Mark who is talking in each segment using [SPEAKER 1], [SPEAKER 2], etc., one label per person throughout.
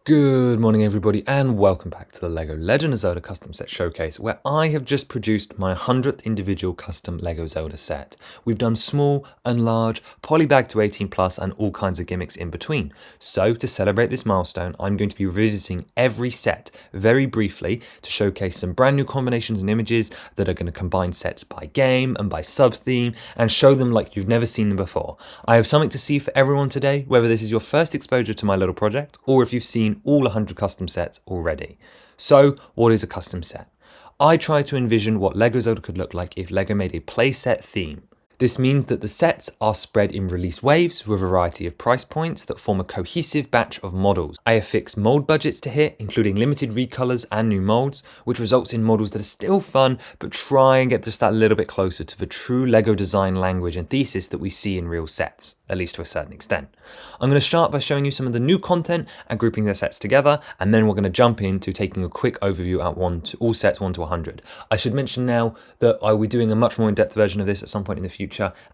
[SPEAKER 1] Good morning everybody and welcome back to the LEGO Legend of Zelda Custom Set Showcase, where I have just produced my 100th individual custom LEGO Zelda set. We've done small and large, polybag to 18 plus and all kinds of gimmicks in between. So to celebrate this milestone, I'm going to be revisiting every set very briefly to showcase some brand new combinations and images that are going to combine sets by game and by sub-theme and show them like you've never seen them before. I have something to see for everyone today, whether this is your first exposure to my little project or if you've seen all 100 custom sets already. So, what is a custom set? I try to envision what LEGO Zelda could look like if LEGO made a playset theme. This means that the sets are spread in release waves with a variety of price points that form a cohesive batch of models. I have fixed mold budgets to hit, including limited recolors and new molds, which results in models that are still fun, but try and get just that little bit closer to the true LEGO design language and thesis that we see in real sets, at least to a certain extent. I'm going to start by showing you some of the new content and grouping their sets together, and then we're going to jump into taking a quick overview at all sets 1 to 100. I should mention now that I will be doing a much more in-depth version of this at some point in the future.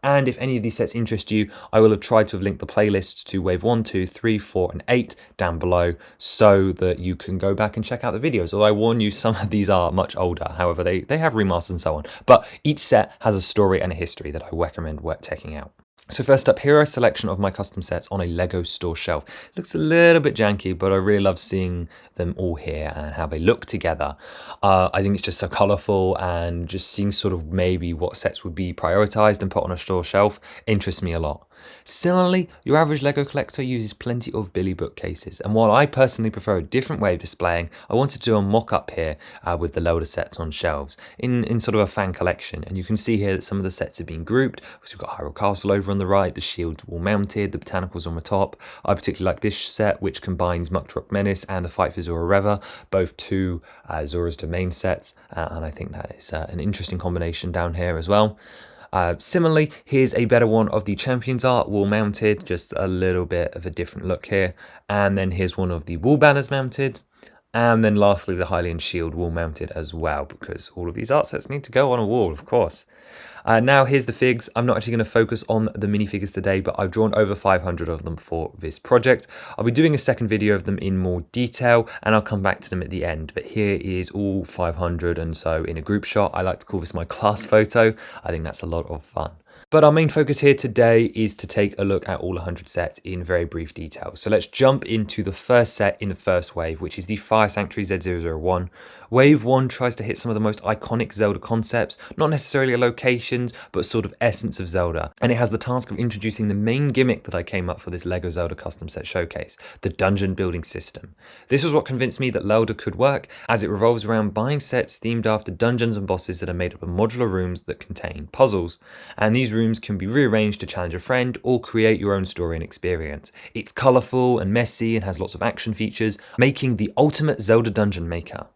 [SPEAKER 1] And if any of these sets interest you, I will have tried to have linked the playlists to Wave 1, 2, 3, 4 and 8 down below so that you can go back and check out the videos. Although I warn you, some of these are much older, however they have remasters and so on. But each set has a story and a history that I recommend checking out. So first up, here are a selection of my custom sets on a LEGO store shelf. It looks a little bit janky, but I really love seeing them all here and how they look together. I think it's just so colourful, and just seeing sort of maybe what sets would be prioritised and put on a store shelf interests me a lot. Similarly, your average LEGO collector uses plenty of Billy bookcases, and while I personally prefer a different way of displaying, I wanted to do a mock-up here with the loader sets on shelves in sort of a fan collection. And you can see here that some of the sets have been grouped. So we've got Hyrule Castle over on the right, the shield wall mounted, the botanicals on the top. I particularly like this set, which combines Muck Rock Menace and the Fight for Zora Reva, both two Zora's Domain sets, and I think that is an interesting combination down here as well. Similarly, here's a better one of the Champions art wall mounted, just a little bit of a different look here. And then here's one of the wall banners mounted. And then lastly, the Hylian shield wall mounted as well, because all of these art sets need to go on a wall, of course. Now here's the figs. I'm not actually going to focus on the minifigures today, but I've drawn over 500 of them for this project. I'll be doing a second video of them in more detail, and I'll come back to them at the end. But here is all 500, and so in a group shot. I like to call this my class photo. I think that's a lot of fun. But our main focus here today is to take a look at all 100 sets in very brief detail. So let's jump into the first set in the first wave, which is the Fire Sanctuary Z001. Wave 1 tries to hit some of the most iconic Zelda concepts, not necessarily locations, but sort of essence of Zelda. And it has the task of introducing the main gimmick that I came up for this LEGO Zelda custom set showcase, the dungeon building system. This was what convinced me that Zelda could work, as it revolves around buying sets themed after dungeons and bosses that are made up of modular rooms that contain puzzles. And these rooms can be rearranged to challenge a friend or create your own story and experience. It's colourful and messy and has lots of action features, making the ultimate Zelda dungeon maker.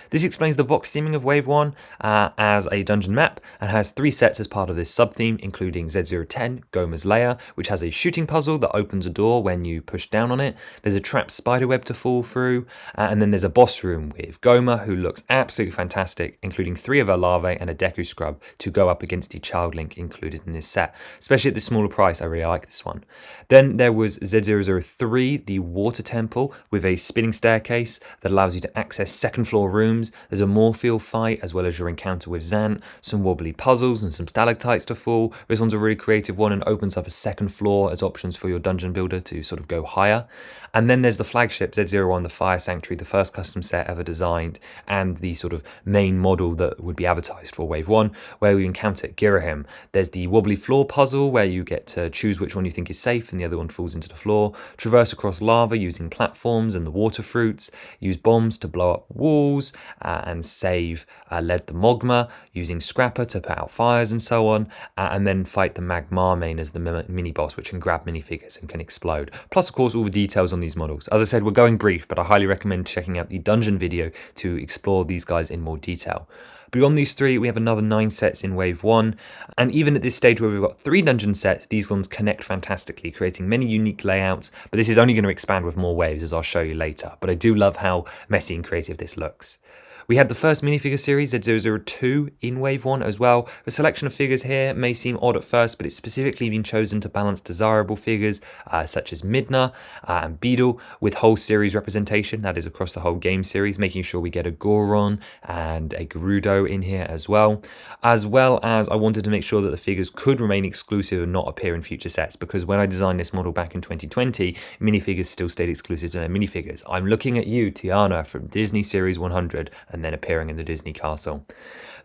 [SPEAKER 1] This explains the box theming of Wave 1 as a dungeon map, and has 3 sets as part of this sub-theme, including Z010, Goma's Lair, which has a shooting puzzle that opens a door when you push down on it. There's a trapped spiderweb to fall through, and then there's a boss room with Goma, who looks absolutely fantastic, including 3 of her larvae and a Deku Scrub to go up against the Child Link included in this set. Especially at the smaller price, I really like this one. Then there was Z003, the Water Temple, with a spinning staircase that allows you to access second floor rooms. There's a Morphle fight, as well as your encounter with Zant, some wobbly puzzles and some stalactites to fall. This one's a really creative one and opens up a second floor as options for your dungeon builder to sort of go higher. And then there's the flagship Z01, the Fire Sanctuary, the first custom set ever designed, and the sort of main model that would be advertised for Wave 1, where we encounter Girahim. There's the wobbly floor puzzle, where you get to choose which one you think is safe and the other one falls into the floor, traverse across lava using platforms and the water fruits, use bombs to blow up walls, and save Led the Mogma using Scrapper to put out fires and so on, and then fight the Magmar main as the mini-boss, which can grab minifigures and can explode. Plus, of course, all the details on these models. As I said, we're going brief, but I highly recommend checking out the dungeon video to explore these guys in more detail. Beyond these 3, we have another 9 sets in Wave 1, and even at this stage where we've got 3 dungeon sets, these ones connect fantastically, creating many unique layouts, but this is only going to expand with more waves, as I'll show you later. But I do love how messy and creative this looks. We had the first minifigure series, Z002, in Wave 1 as well. The selection of figures here may seem odd at first, but it's specifically been chosen to balance desirable figures such as Midna and Beedle with whole series representation, that is across the whole game series, making sure we get a Goron and a Gerudo in here as well as I wanted to make sure that the figures could remain exclusive and not appear in future sets, because when I designed this model back in 2020, minifigures still stayed exclusive to their minifigures. I'm looking at you, Tiana, from Disney Series 100, and then appearing in the Disney Castle.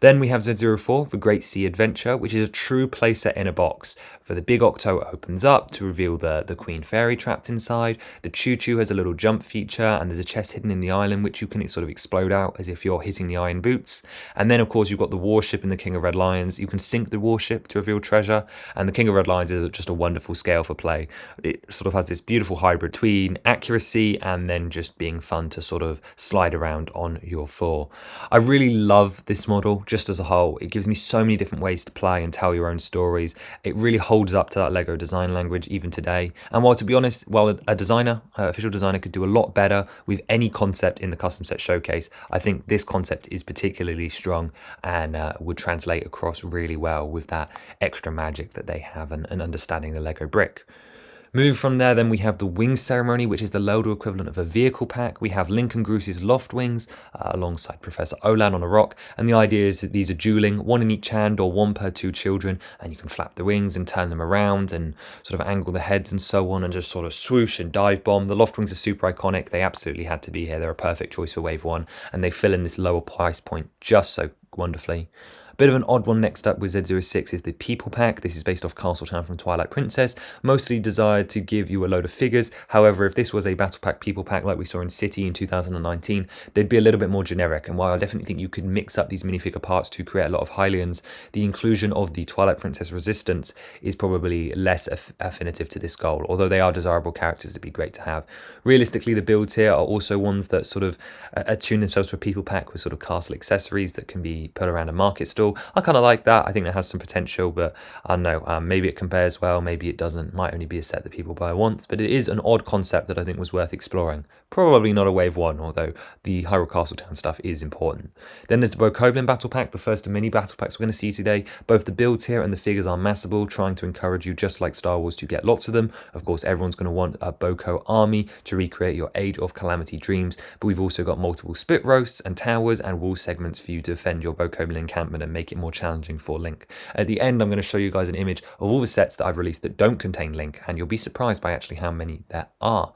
[SPEAKER 1] Then we have Z04, The Great Sea Adventure, which is a true playset in a box. For the Big Octo, it opens up to reveal the Queen Fairy trapped inside. The Choo Choo has a little jump feature, and there's a chest hidden in the island, which you can sort of explode out as if you're hitting the iron boots. And then, of course, you've got the warship in the King of Red Lions. You can sink the warship to reveal treasure, and the King of Red Lions is just a wonderful scale for play. It sort of has this beautiful hybrid between accuracy and then just being fun to sort of slide around on your floor. I really love this model just as a whole. It gives me so many different ways to play and tell your own stories. It really holds up to that LEGO design language even today. And while, to be honest, while a designer, official designer, could do a lot better with any concept in the custom set showcase, I think this concept is particularly strong and would translate across really well with that extra magic that they have and understanding the LEGO brick. Moving from there, then we have the Wings Ceremony, which is the Loader equivalent of a vehicle pack. We have Lincoln Groos's Loft Wings alongside Professor Olan on a rock. And the idea is that these are dueling, one in each hand or one per two children. And you can flap the wings and turn them around and sort of angle the heads and so on and just sort of swoosh and dive bomb. The Loft Wings are super iconic. They absolutely had to be here. They're a perfect choice for Wave 1. And they fill in this lower price point just so wonderfully. Bit of an odd one next up with Z06 is the People Pack. This is based off Castletown from Twilight Princess, mostly desired to give you a load of figures. However, if this was a Battle Pack People Pack like we saw in City in 2019, they'd be a little bit more generic. And while I definitely think you could mix up these minifigure parts to create a lot of Hylians, the inclusion of the Twilight Princess Resistance is probably less affinitive to this goal, although they are desirable characters to be great to have. Realistically, the builds here are also ones that sort of attune themselves to a People Pack with sort of castle accessories that can be put around a market stall. I kind of like that. I think that has some potential, but I don't know, maybe it compares well, maybe it doesn't. Might only be a set that people buy once, but it is an odd concept that I think was worth exploring. Probably not a Wave 1, although the Hyrule Castletown stuff is important. Then there's the Bokoblin Battle Pack, the first of many battle packs we're going to see today. Both the builds here and the figures are massable, trying to encourage you, just like Star Wars, to get lots of them. Of course, everyone's going to want a Boko army to recreate your Age of Calamity dreams, but we've also got multiple spit roasts and towers and wall segments for you to defend your Bokoblin encampment and make it more challenging for Link. At the end, I'm going to show you guys an image of all the sets that I've released that don't contain Link, and you'll be surprised by actually how many there are.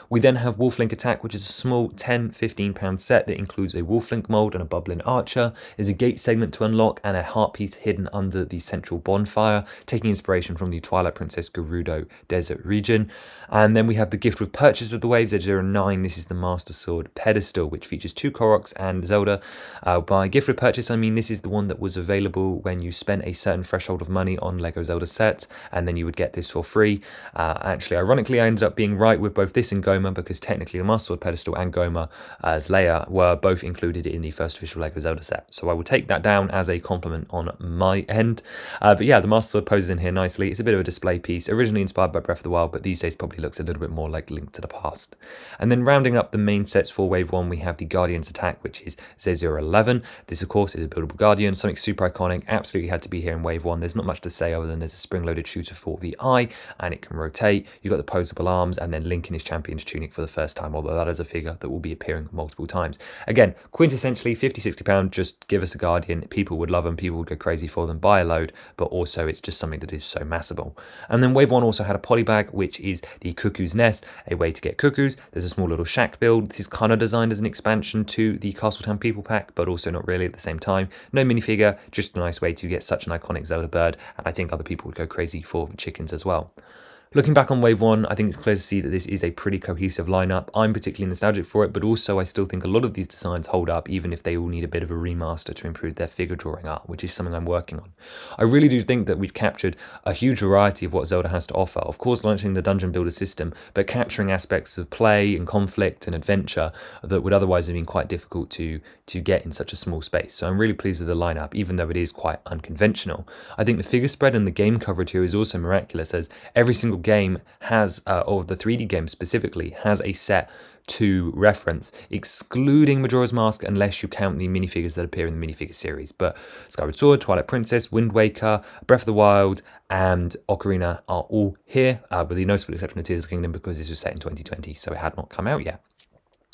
[SPEAKER 1] We then have Wolf Link Attack, which is a small £10-15 set that includes a Wolf Link mold and a Bubbling Archer. There's a gate segment to unlock and a heart piece hidden under the central bonfire, taking inspiration from the Twilight Princess Gerudo Desert region. And then we have the gift with purchase of the Waves, Z09. This is the Master Sword pedestal, which features 2 Koroks and Zelda. By gift with purchase, I mean this is the one that was available when you spent a certain threshold of money on LEGO Zelda sets, and then you would get this for free. Actually, ironically, I ended up being right with both this and Goma, because technically the Master Sword pedestal and Goma as Leia were both included in the first official LEGO Zelda set. So I will take that down as a compliment on my end. But yeah, the Master Sword poses in here nicely. It's a bit of a display piece, originally inspired by Breath of the Wild, but these days probably looks a little bit more like Link to the Past. And then rounding up the main sets for Wave 1, we have the Guardians Attack, which is Z011. This, of course, is a buildable Guardian, something super iconic, absolutely had to be here in Wave 1. There's not much to say other than there's a spring-loaded shooter for the eye, and it can rotate. You've got the posable arms, and then Link in his champion's tunic for the first time, although that is a figure that will be appearing multiple times. Again, quintessentially £50-60, just give us a Guardian. People would love them, people would go crazy for them, buy a load, but also it's just something that is so massable. And then Wave 1 also had a polybag, which is the Cuckoo's Nest, a way to get cuckoos. There's a small little shack build. This is kind of designed as an expansion to the Castletown People Pack, but also not really at the same time. No minifigure, just a nice way to get such an iconic Zelda bird, and I think other people would go crazy for the chickens as well. Looking back on Wave 1, I think it's clear to see that this is a pretty cohesive lineup. I'm particularly nostalgic for it, but also I still think a lot of these designs hold up, even if they all need a bit of a remaster to improve their figure drawing art, which is something I'm working on. I really do think that we've captured a huge variety of what Zelda has to offer. Of course, launching the Dungeon Builder system, but capturing aspects of play and conflict and adventure that would otherwise have been quite difficult to get in such a small space. So I'm really pleased with the lineup, even though it is quite unconventional. I think the figure spread and the game coverage here is also miraculous, as every single game has, or the 3D game specifically, has a set to reference, excluding Majora's Mask unless you count the minifigures that appear in the minifigure series. But Skyward Sword, Twilight Princess, Wind Waker, Breath of the Wild, and Ocarina are all here, with the notable exception of Tears of the Kingdom because this was set in 2020, so it had not come out yet.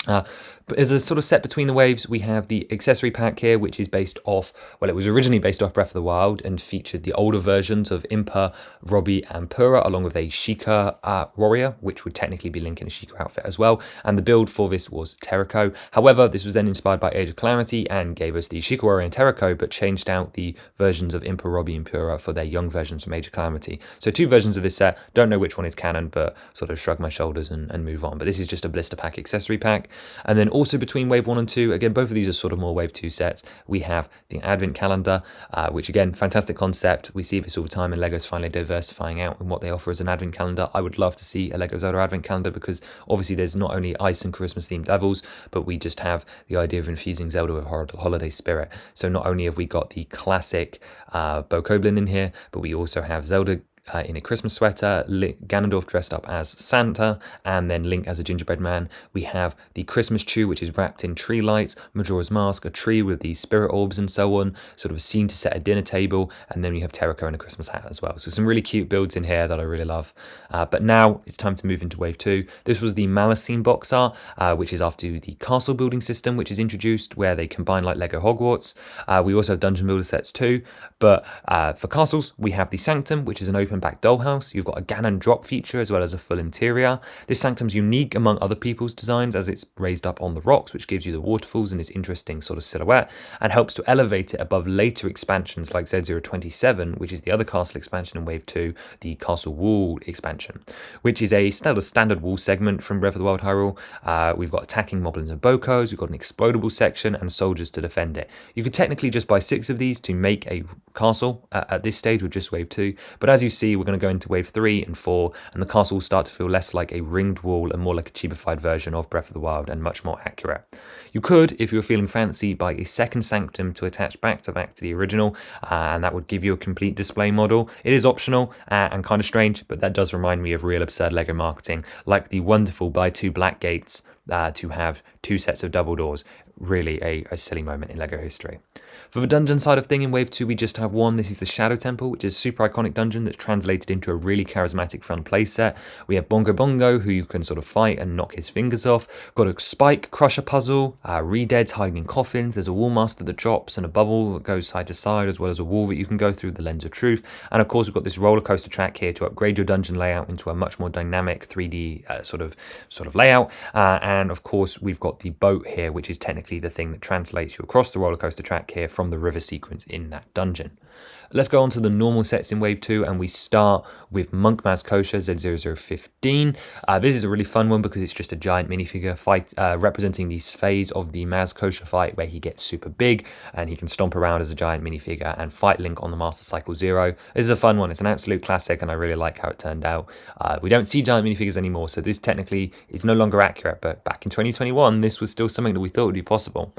[SPEAKER 1] But as a sort of set between the waves, we have the accessory pack here, which is based off, well, it was originally based off Breath of the Wild and featured the older versions of Impa, Robbie, and Pura, along with a Sheikah warrior, which would technically be Link in a Sheikah outfit as well. And the build for this was Terraco. However, this was then inspired by Age of Calamity and gave us the Sheikah warrior and Terraco, but changed out the versions of Impa, Robbie, and Pura for their young versions from Age of Calamity. So 2 versions of this set. Don't know which one is canon, but sort of shrug my shoulders and move on. But this is just a blister pack accessory pack. And then also between Wave 1 and 2, again, both of these are sort of more Wave 2 sets, we have the Advent Calendar, which again, fantastic concept. We see this all the time, and LEGO's finally diversifying out in what they offer as an Advent Calendar. I would love to see a LEGO Zelda Advent Calendar because obviously there's not only ice and Christmas themed levels, but we just have the idea of infusing Zelda with holiday spirit. So not only have we got the classic Bokoblin in here, but we also have Zelda in a Christmas sweater, Ganondorf dressed up as Santa, and then Link as a gingerbread man. We have the Christmas tree, which is wrapped in tree lights, Majora's Mask, a tree with the spirit orbs and so on, sort of a scene to set a dinner table, and then we have Terraco in a Christmas hat as well. So some really cute builds in here that I really love. But now it's time to move into Wave 2. This was the Malacine box art, which is after the castle building system, which is introduced, where they combine like Lego Hogwarts. We also have Dungeon Builder sets too, but for castles, we have the Sanctum, which is an open back dollhouse. You've got a Ganon drop feature as well as a full interior. This Sanctum's unique among other people's designs as it's raised up on the rocks, which gives you the waterfalls and this interesting sort of silhouette and helps to elevate it above later expansions like Z027, which is the other castle expansion in Wave 2, the Castle Wall expansion, which is a standard wall segment from Breath of the Wild Hyrule. We've got attacking moblins and bokos, we've got an explodable section and soldiers to defend it. You could technically just buy 6 of these to make a castle at this stage with just Wave 2, but as you see, we're going to go into Wave 3 and 4, and the castle will start to feel less like a ringed wall and more like a cheapified version of Breath of the Wild and much more accurate. You could, if you were feeling fancy, buy a second Sanctum to attach back to the original, and that would give you a complete display model. It is optional and kind of strange, but that does remind me of real absurd LEGO marketing, like the wonderful buy 2 black gates to have 2 sets of double doors. Really a silly moment in LEGO history. For the dungeon side of thing, in Wave 2 we just have one. This is the Shadow Temple, which is a super iconic dungeon that's translated into a really charismatic fun playset. We have Bongo Bongo, who you can sort of fight and knock his fingers off. Got a Spike Crusher puzzle, Redeads hiding in coffins, there's a Wall Master that drops and a bubble that goes side to side, as well as a wall that you can go through, the Lens of Truth. And of course we've got this roller coaster track here to upgrade your dungeon layout into a much more dynamic 3D sort of layout. And of course we've got the boat here, which is technically the thing that translates you across the roller coaster track here from the river sequence in that dungeon. Let's go on to the normal sets in Wave 2, and we start with Monk Maz Kosha Z0015. This is a really fun one because it's just a giant minifigure fight representing this phase of the Maz Kosha fight where he gets super big and he can stomp around as a giant minifigure and fight Link on the Master Cycle 0. This is a fun one. It's an absolute classic and I really like how it turned out. We don't see giant minifigures anymore, so this technically is no longer accurate, but back in 2021 this was still something that we thought would be possible.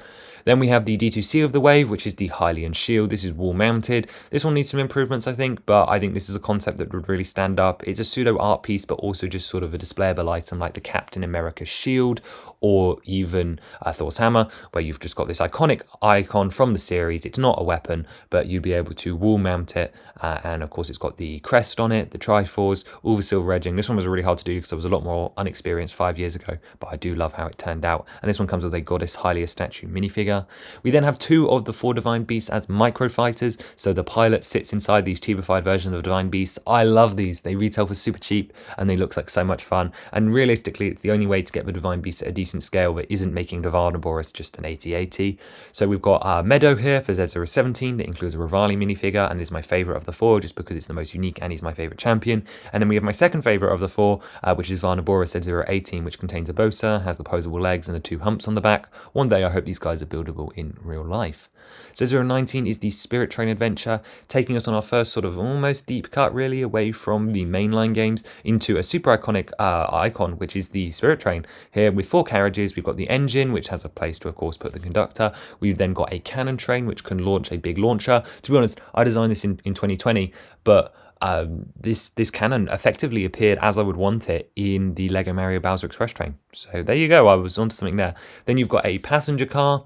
[SPEAKER 1] Then we have the D2C of the wave, which is the Hylian Shield. This is wall mounted. This one needs some improvements, I think, but I think this is a concept that would really stand up. It's a pseudo art piece, but also just sort of a displayable item like the Captain America shield or even Thor's hammer, where you've just got this iconic icon from the series. It's not a weapon, but you'd be able to wall mount it. And of course, it's got the crest on it, the Triforce, all the silver edging. This one was really hard to do because I was a lot more unexperienced 5 years ago, but I do love how it turned out. And this one comes with a Goddess Hylia statue minifigure. We then have 2 of the 4 Divine Beasts as micro fighters. So the pilot sits inside these cheapified versions of Divine Beasts. I love these. They retail for super cheap and they look like so much fun. And realistically, it's the only way to get the Divine Beasts at a decent scale that isn't making Boris just an 80-80. So we've got Meadow here for Z017 that includes a Rivali minifigure, and this is my favourite of the 4 just because it's the most unique and he's my favourite champion. And then we have my second favourite of the 4, which is Boris Z018, which contains a Bosa, has the posable legs and the 2 humps on the back. One day I hope these guys are buildable in real life. Z019 is the Spirit Train adventure, taking us on our first sort of almost deep cut really away from the mainline games into a super iconic icon, which is the Spirit Train. Here with 4 carriages, we've got the engine, which has a place to of course put the conductor. We've then got a cannon train, which can launch a big launcher. To be honest, I designed this in 2020, but this cannon effectively appeared as I would want it in the Lego Mario Bowser Express train. So there you go, I was onto something there. Then you've got a passenger car,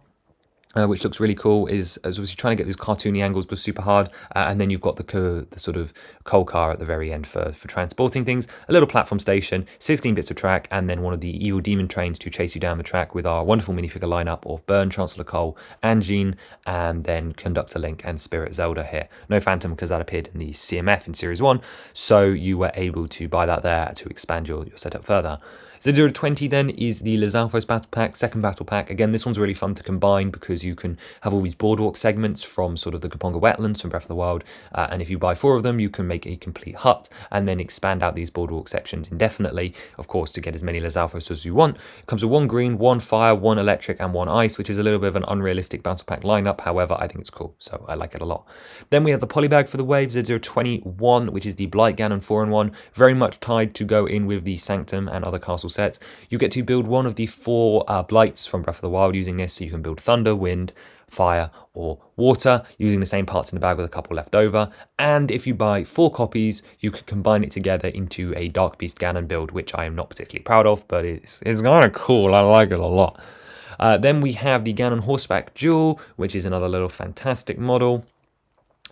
[SPEAKER 1] which looks really cool, is obviously trying to get these cartoony angles but super hard. And then you've got the sort of coal car at the very end for transporting things, a little platform station, 16 bits of track, and then one of the evil demon trains to chase you down the track with our wonderful minifigure lineup of Burn, Chancellor Cole, and Jean, and then Conductor Link and Spirit Zelda here. No Phantom because that appeared in the CMF in Series 1, so you were able to buy that there to expand your setup further. Z020 then is the Lizalfos Battle Pack, second battle pack. Again, this one's really fun to combine because you can have all these boardwalk segments from sort of the Kaponga wetlands from Breath of the Wild, and if you buy 4 of them, you can make a complete hut and then expand out these boardwalk sections indefinitely, of course, to get as many Lizalfos as you want. It comes with 1 green, 1 fire, 1 electric, and 1 ice, which is a little bit of an unrealistic battle pack lineup. However, I think it's cool, so I like it a lot. Then we have the polybag for the wave, Z021, which is the Blight Ganon 4-in-1, very much tied to go in with the Sanctum and other castle sets. You get to build one of the 4 blights from Breath of the Wild using this, so you can build thunder, wind, fire, or water, using the same parts in the bag with a couple left over. And if you buy 4 copies, you can combine it together into a Dark Beast Ganon build, which I am not particularly proud of, but it's kind of cool. I like it a lot. Then we have the Ganon Horseback Duel, which is another little fantastic model.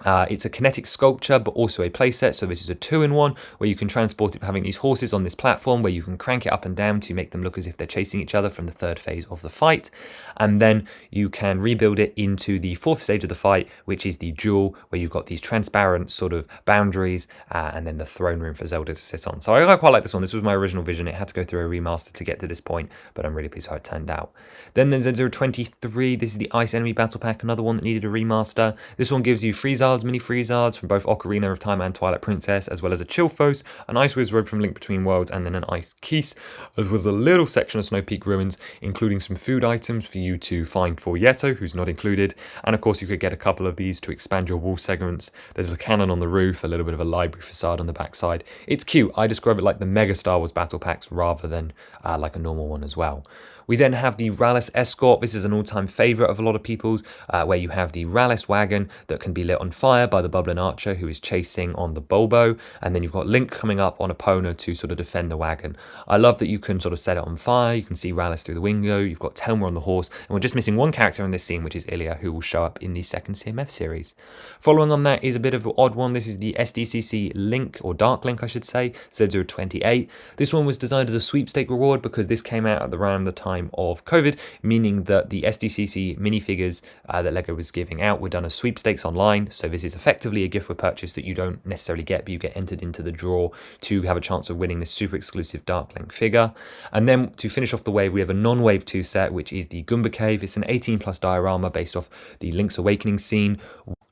[SPEAKER 1] It's a kinetic sculpture, but also a playset. So this is a 2-in-1 where you can transport it having these horses on this platform where you can crank it up and down to make them look as if they're chasing each other from the 3rd phase of the fight. And then you can rebuild it into the 4th stage of the fight, which is the duel, where you've got these transparent sort of boundaries and then the throne room for Zelda to sit on. So I quite like this one. This was my original vision. It had to go through a remaster to get to this point, but I'm really pleased how it turned out. Then there's Z023. This is the Ice Enemy Battle Pack, another one that needed a remaster. This one gives you Friezards, mini Friezards from both Ocarina of Time and Twilight Princess, as well as a Chilphos, an Ice Wizard from Link Between Worlds, and then an Ice Keese, as well as a little section of Snow Peak Ruins, including some food items for you to find for Yeto, who's not included. And of course, you could get a couple of these to expand your wall segments. There's a cannon on the roof, a little bit of a library facade on the backside. It's cute. I describe it like the Mega Star Wars battle packs rather than like a normal one as well. We then have the Rallis Escort. This is an all-time favourite of a lot of people's, where you have the Rallis wagon that can be lit on fire by the Bubbling Archer who is chasing on the Bulbo, and then you've got Link coming up on Epona to sort of defend the wagon. I love that you can sort of set it on fire, you can see Rallis through the window, you've got Telma on the horse, and we're just missing one character in this scene, which is Ilya, who will show up in the 2nd CMF series. Following on that is a bit of an odd one. This is the SDCC Link, or Dark Link I should say, Z028. This one was designed as a sweepstake reward because this came out at around the time of COVID, meaning that the SDCC minifigures that LEGO was giving out were done as sweepstakes online. So this is effectively a gift with purchase that you don't necessarily get, but you get entered into the draw to have a chance of winning this super exclusive Dark Link figure. And then to finish off the wave, we have a non-wave 2 set, which is the Goomba Cave. It's an 18+ diorama based off the Link's Awakening scene,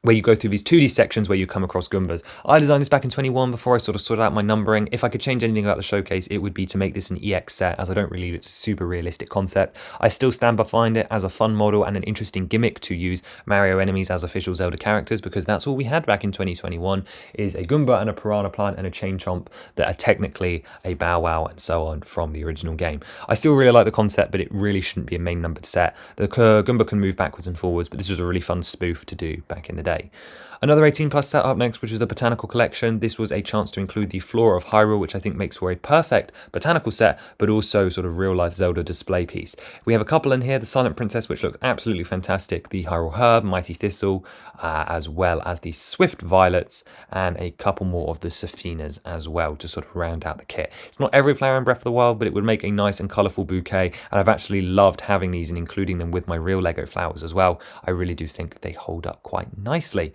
[SPEAKER 1] where you go through these 2D sections where you come across Goombas. I designed this back in 21 before I sort of sorted out my numbering. If I could change anything about the showcase, it would be to make this an EX set, as I don't believe it's a super realistic concept. I still stand behind it as a fun model and an interesting gimmick to use Mario enemies as official Zelda characters, because that's all we had back in 2021, is a Goomba and a Piranha Plant and a Chain Chomp that are technically a Bow Wow and so on from the original game. I still really like the concept, but it really shouldn't be a main numbered set. The Goomba can move backwards and forwards, but this was a really fun spoof to do back in the day. Another 18+ set up next, which is the Botanical Collection. This was a chance to include the Flora of Hyrule, which I think makes for a perfect botanical set, but also sort of real-life Zelda display piece. We have a couple in here, the Silent Princess, which looks absolutely fantastic, the Hyrule Herb, Mighty Thistle, as well as the Swift Violets, and a couple more of the Sephinas as well to sort of round out the kit. It's not every flower in Breath of the Wild, but it would make a nice and colourful bouquet, and I've actually loved having these and including them with my real LEGO flowers as well. I really do think they hold up quite nicely.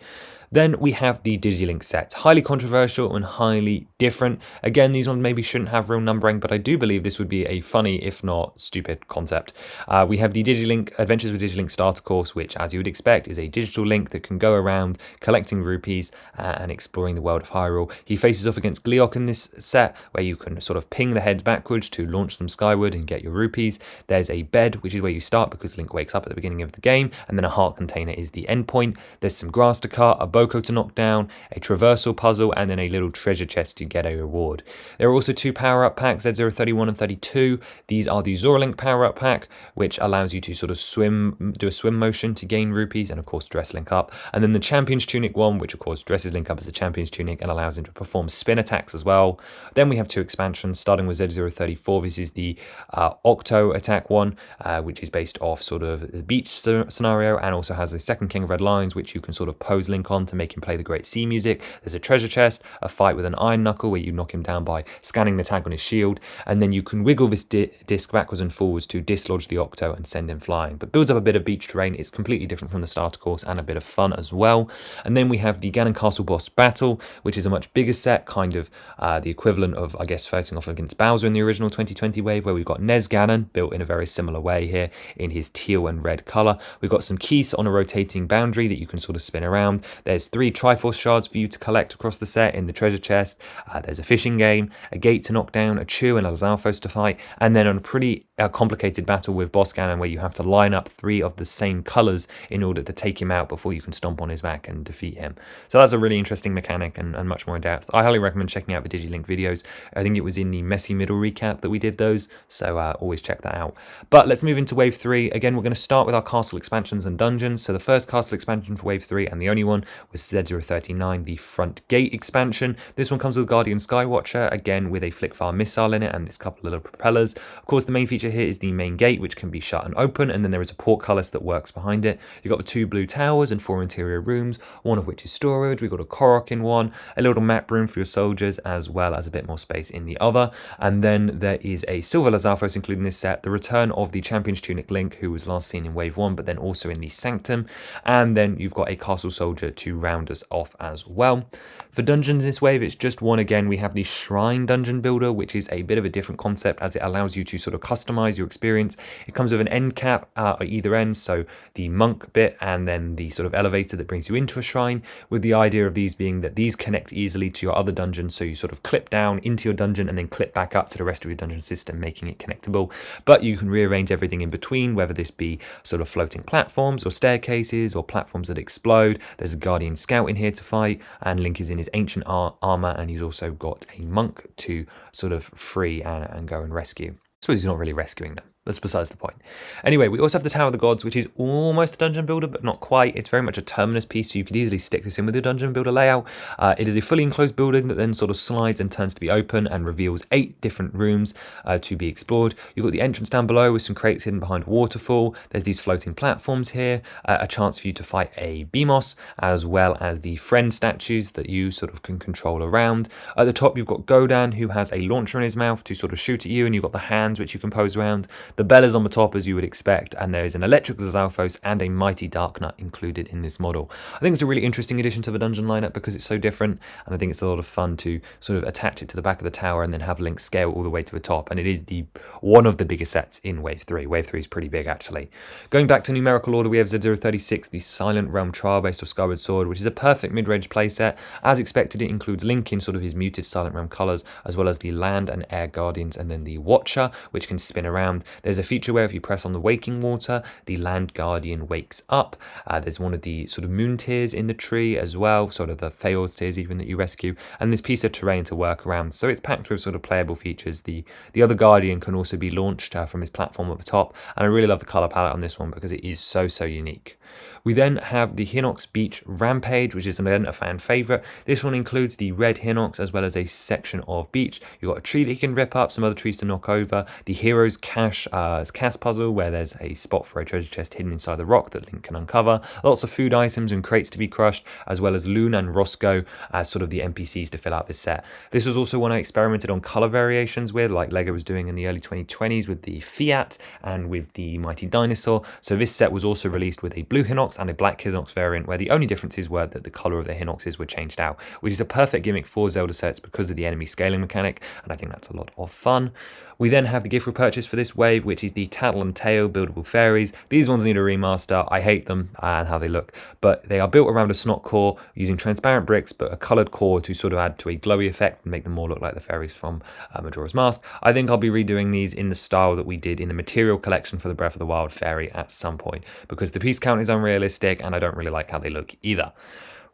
[SPEAKER 1] Then we have the Digilink set, highly controversial and highly different. Again, these ones maybe shouldn't have real numbering, but I do believe this would be a funny, if not stupid, concept. We have the Digilink Adventures with Digilink starter course, which, as you would expect, is a digital Link that can go around collecting rupees and exploring the world of Hyrule. He faces off against Gleeok in this set, where you can sort of ping the heads backwards to launch them skyward and get your rupees. There's a bed, which is where you start because Link wakes up at the beginning of the game, and then a heart container is the end point. There's some grass to cut, a Boko to knock down, a traversal puzzle, and then a little treasure chest to get a reward. There are also 2 power-up packs, Z031 and 32. These are the Zoralink power-up pack, which allows you to sort of do a swim motion to gain rupees, and of course dress Link up. And then the Champion's Tunic one, which of course dresses Link up as a Champion's Tunic and allows him to perform spin attacks as well. Then we have 2 expansions, starting with Z034. This is the Octo attack one, which is based off sort of the beach scenario, and also has a second King of Red Lions, which you can sort of pose Link on to make him play the Great Sea music. There's a treasure chest, a fight with an Iron Knuckle where you knock him down by scanning the tag on his shield, and then you can wiggle this disc backwards and forwards to dislodge the Octo and send him flying. But builds up a bit of beach terrain. It's completely different from the starter course and a bit of fun as well. And then we have the Ganon Castle boss battle, which is a much bigger set, kind of the equivalent of, I guess, facing off against Bowser in the original 2020 wave, where we've got Nez Ganon built in a very similar way here in his teal and red color. We've got some keys on a rotating boundary that you can sort of spin around. There's 3 Triforce shards for you to collect across the set in the treasure chest. There's a fishing game, a gate to knock down, a Chew and a Lizalfos to fight, and then on a pretty complicated battle with Boss Ganon where you have to line up 3 of the same colors in order to take him out before you can stomp on his back and defeat him. So that's a really interesting mechanic and much more in depth. I highly recommend checking out the DigiLink videos. I think it was in the Messy Middle recap that we did those, so always check that out. But let's move into Wave 3. Again, we're going to start with our castle expansions and dungeons. So the first castle expansion for Wave 3, and the only one, was Z039, the Front Gate expansion. This one comes with Guardian Skywatcher, again with a Flickfire missile in it and this couple of little propellers. Of course, the main feature here is the main gate, which can be shut and open, and then there is a portcullis that works behind it. You've got the 2 blue towers and 4 interior rooms, one of which is storage. We've got a Korok in one, a little map room for your soldiers, as well as a bit more space in the other. And then there is a Silver Lizalfos included in this set, the return of the Champion's Tunic Link, who was last seen in Wave 1, but then also in the Sanctum. And then you've got a Castle Soldier to round us off as well. For dungeons this wave, it's just one again. We have the Shrine Dungeon Builder, which is a bit of a different concept as it allows you to sort of customize your experience. It comes with an end cap at either end, so the monk bit and then the sort of elevator that brings you into a shrine, with the idea of these being that these connect easily to your other dungeons, so you sort of clip down into your dungeon and then clip back up to the rest of your dungeon system, making it connectable. But you can rearrange everything in between, whether this be sort of floating platforms or staircases or platforms that explode. There's a Guardian Scout in here to fight, and Link is in his ancient armor, and he's also got a monk to sort of free and go and rescue. I suppose he's not really rescuing them. That's besides the point. Anyway, we also have the Tower of the Gods, which is almost a dungeon builder, but not quite. It's very much a terminus piece, so you could easily stick this in with your dungeon builder layout. It is a fully enclosed building that then sort of slides and turns to be open and reveals 8 different rooms to be explored. You've got the entrance down below with some crates hidden behind a waterfall. There's these floating platforms here, a chance for you to fight a Beamos, as well as the friend statues that you sort of can control around. At the top, you've got Godan, who has a launcher in his mouth to sort of shoot at you, and you've got the hands which you can pose around. The bell is on the top, as you would expect, and there is an electric Lizalfos and a mighty Darknut included in this model. I think it's a really interesting addition to the dungeon lineup because it's so different, and I think it's a lot of fun to sort of attach it to the back of the tower and then have Link scale all the way to the top. And it is one of the bigger sets in Wave 3. Wave 3 is pretty big, actually. Going back to numerical order, we have Z036, the Silent Realm trial based off Skyward Sword, which is a perfect mid-range playset. As expected, it includes Link in sort of his muted Silent Realm colors, as well as the Land and Air Guardians, and then the Watcher, which can spin around. There's a feature where if you press on the Waking Water, the Land Guardian wakes up. There's one of the sort of moon tears in the tree as well, sort of the Feor's tears even that you rescue, and this piece of terrain to work around. So it's packed with sort of playable features. The other Guardian can also be launched from his platform at the top, and I really love the color palette on this one because it is so unique. We then have the Hinox Beach Rampage, which is again a fan favorite. This one includes the red Hinox as well as a section of beach. You've got a tree that you can rip up, some other trees to knock over, the Hero's Cache puzzle, where there's a spot for a treasure chest hidden inside the rock that Link can uncover. Lots of food items and crates to be crushed, as well as Loon and Roscoe as sort of the NPCs to fill out this set. This was also one I experimented on color variations with, like LEGO was doing in the early 2020s with the Fiat and with the Mighty Dinosaur. So this set was also released with a blue Hinox and a black Hinox variant, where the only differences were that the color of the Hinoxes were changed out, which is a perfect gimmick for Zelda sets because of the enemy scaling mechanic, and I think that's a lot of fun. We then have the gift repurchase for this wave, which is the Tattle and Tail buildable fairies. These ones need a remaster. I hate them and how they look, but they are built around a snot core using transparent bricks, but a coloured core to sort of add to a glowy effect and make them more look like the fairies from Majora's Mask. I think I'll be redoing these in the style that we did in the material collection for the Breath of the Wild fairy at some point, because the piece count is unrealistic and I don't really like how they look either.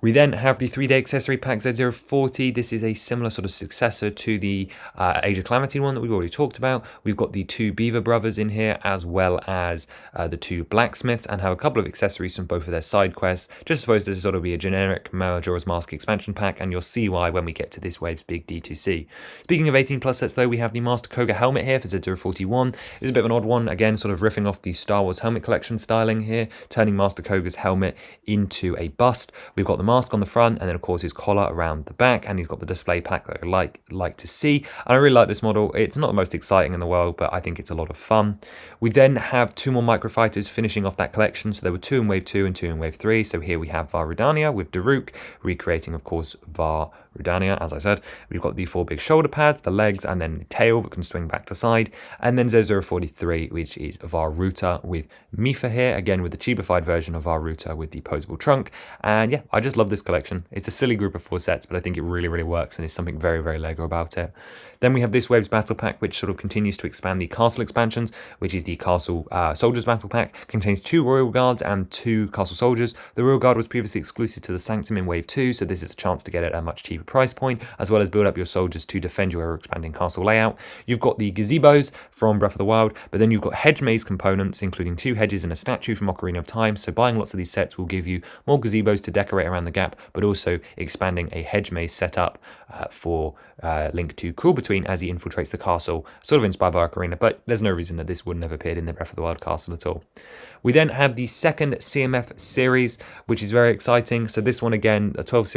[SPEAKER 1] We then have the 3-day accessory pack Z040. This is a similar sort of successor to the Age of Calamity one that we've already talked about. We've got the 2 Beaver brothers in here, as well as the 2 blacksmiths, and have a couple of accessories from both of their side quests, just supposed to sort of be a generic Majora's Mask expansion pack, and you'll see why when we get to this wave's big D2C. Speaking of 18 plus sets though, we have the Master Koga helmet here for Z041. It's a bit of an odd one, again sort of riffing off the Star Wars helmet collection styling here, turning Master Koga's helmet into a bust. We've got the mask on the front, and then of course his collar around the back, and he's got the display pack that I like to see. And I really like this model. It's not the most exciting in the world, but I think it's a lot of fun. We then have 2 more microfighters finishing off that collection. So there were 2 in wave 2 and 2 in wave 3. So here we have Var Rudania with Daruk, recreating of course Var Rudania, as I said. We've got the 4 big shoulder pads, the legs, and then the tail that can swing back to side. And then Z043, which is Var Ruta with Mifa here, again with the cheapified version of Var Ruta with the posable trunk. And yeah, I just love this collection. It's a silly group of 4 sets, but I think it really, really works, and there's something very, very LEGO about it. Then we have this wave's battle pack, which sort of continues to expand the castle expansions, which is the Castle Soldiers battle pack. Contains 2 Royal Guards and 2 Castle Soldiers. The Royal Guard was previously exclusive to the Sanctum in wave 2, so this is a chance to get it at a much cheaper price point, as well as build up your soldiers to defend your ever-expanding castle layout. You've got the gazebos from Breath of the Wild, but then you've got hedge maze components, including 2 hedges and a statue from Ocarina of Time, so buying lots of these sets will give you more gazebos to decorate around the gap, but also expanding a hedge maze setup for Link to crawl between as he infiltrates the castle, sort of inspired by Ocarina, but there's no reason that this wouldn't have appeared in the Breath of the Wild castle at all. We then have the second CMF series, which is very exciting. So this one, again, a 12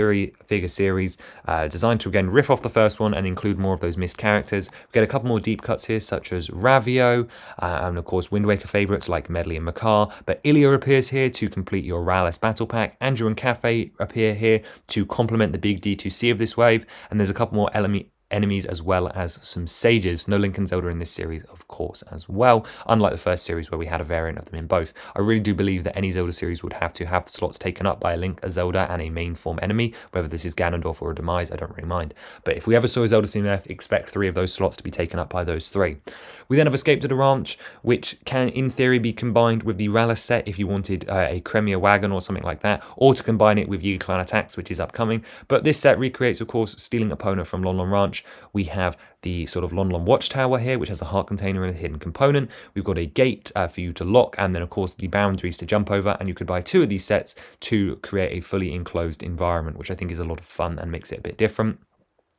[SPEAKER 1] figure series, designed to, again, riff off the first one and include more of those missed characters. We get a couple more deep cuts here, such as Ravio, and of course Wind Waker favourites like Medley and Makar, but Ilya appears here to complete your Rallis battle pack. Andrew and Cafe appear here to complement the big D2C of this wave, and there's a couple more enemies as well as some sages. No Link and Zelda in this series, of course, as well, unlike the first series where we had a variant of them in both. I really do believe that any Zelda series would have to have the slots taken up by a Link, a Zelda, and a main form enemy, whether this is Ganondorf or a Demise, I don't really mind. But if we ever saw a Zelda CMF, expect 3 of those slots to be taken up by those 3. We then have Escape to the Ranch, which can, in theory, be combined with the Rallis set if you wanted a Cremia wagon or something like that, or to combine it with Yiga Clan Attacks, which is upcoming. But this set recreates, of course, Stealing Epona from Lon Lon Ranch. We have the sort of Lon Lon Watchtower here, which has a heart container and a hidden component. We've got a gate for you to lock, and then, of course, the boundaries to jump over. And you could buy 2 of these sets to create a fully enclosed environment, which I think is a lot of fun and makes it a bit different.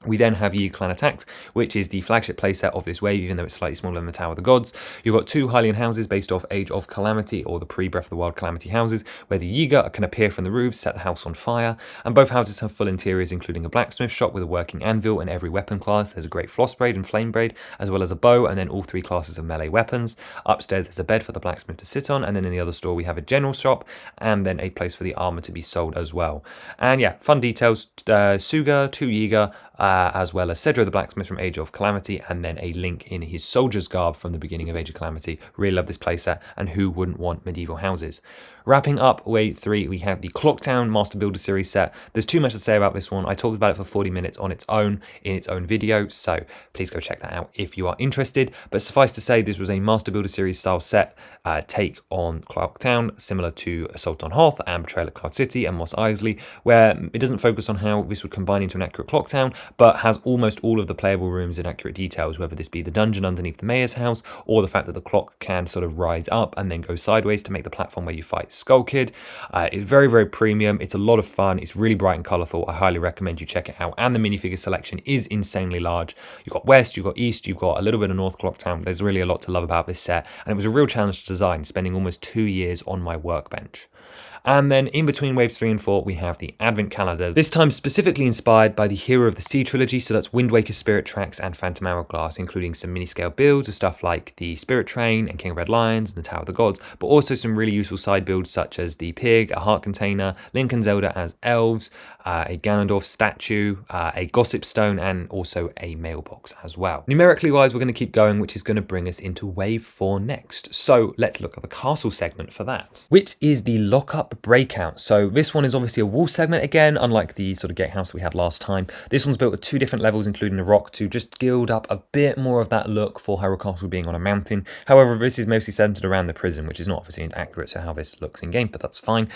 [SPEAKER 1] We then have Yiga Clan Attacks, which is the flagship playset of this wave, even though it's slightly smaller than the Tower of the Gods. You've got 2 Hylian houses based off Age of Calamity, or the pre-Breath of the Wild Calamity houses, where the Yiga can appear from the roofs, set the house on fire, and both houses have full interiors, including a blacksmith shop with a working anvil in every weapon class. There's a great floss braid and flame braid, as well as a bow, and then all 3 classes of melee weapons. Upstairs, there's a bed for the blacksmith to sit on, and then in the other store, we have a general shop, and then a place for the armor to be sold as well. And yeah, fun details, Suga, 2 Yiga, as well as Cedro the Blacksmith from Age of Calamity, and then a Link in his soldier's garb from the beginning of Age of Calamity. Really love this playset, and who wouldn't want medieval houses? Wrapping up wave 3, we have the Clocktown Master Builder Series set. There's too much to say about this one. I talked about it for 40 minutes on its own in its own video, so please go check that out if you are interested. But suffice to say, this was a Master Builder Series style set take on Clocktown, similar to Assault on Hoth and Betrayal at Cloud City and Mos Eisley, where it doesn't focus on how this would combine into an accurate Clocktown, but has almost all of the playable rooms in accurate details, whether this be the dungeon underneath the mayor's house, or the fact that the clock can sort of rise up and then go sideways to make the platform where you fight Skull Kid. It's very, very premium. It's a lot of fun. It's really bright and colourful. I highly recommend you check it out. And the minifigure selection is insanely large. You've got West, you've got East, you've got a little bit of North Clocktown. There's really a lot to love about this set. And it was a real challenge to design, spending almost 2 years on my workbench. And then in between waves 3 and 4, we have the Advent Calendar, this time specifically inspired by the Hero of the Sea trilogy, so that's Wind Waker Spirit Tracks and Phantom Hourglass, including some mini-scale builds of stuff like the Spirit Train and King of Red Lions and the Tower of the Gods, but also some really useful side builds such as the Pig, a Heart Container, Link and Zelda as elves, a Ganondorf statue, a Gossip Stone, and also a mailbox as well. Numerically wise, we're going to keep going, which is going to bring us into wave 4 next. So let's look at the castle segment for that, which is the Lock Up Breakout. So this one is obviously a wall segment again, unlike the sort of gatehouse we had last time. This one's built at 2 different levels, including the rock, to just gild up a bit more of that look for Hyrule Castle being on a mountain. However, this is mostly centered around the prison, which is not obviously accurate to how this looks in game, but that's fine.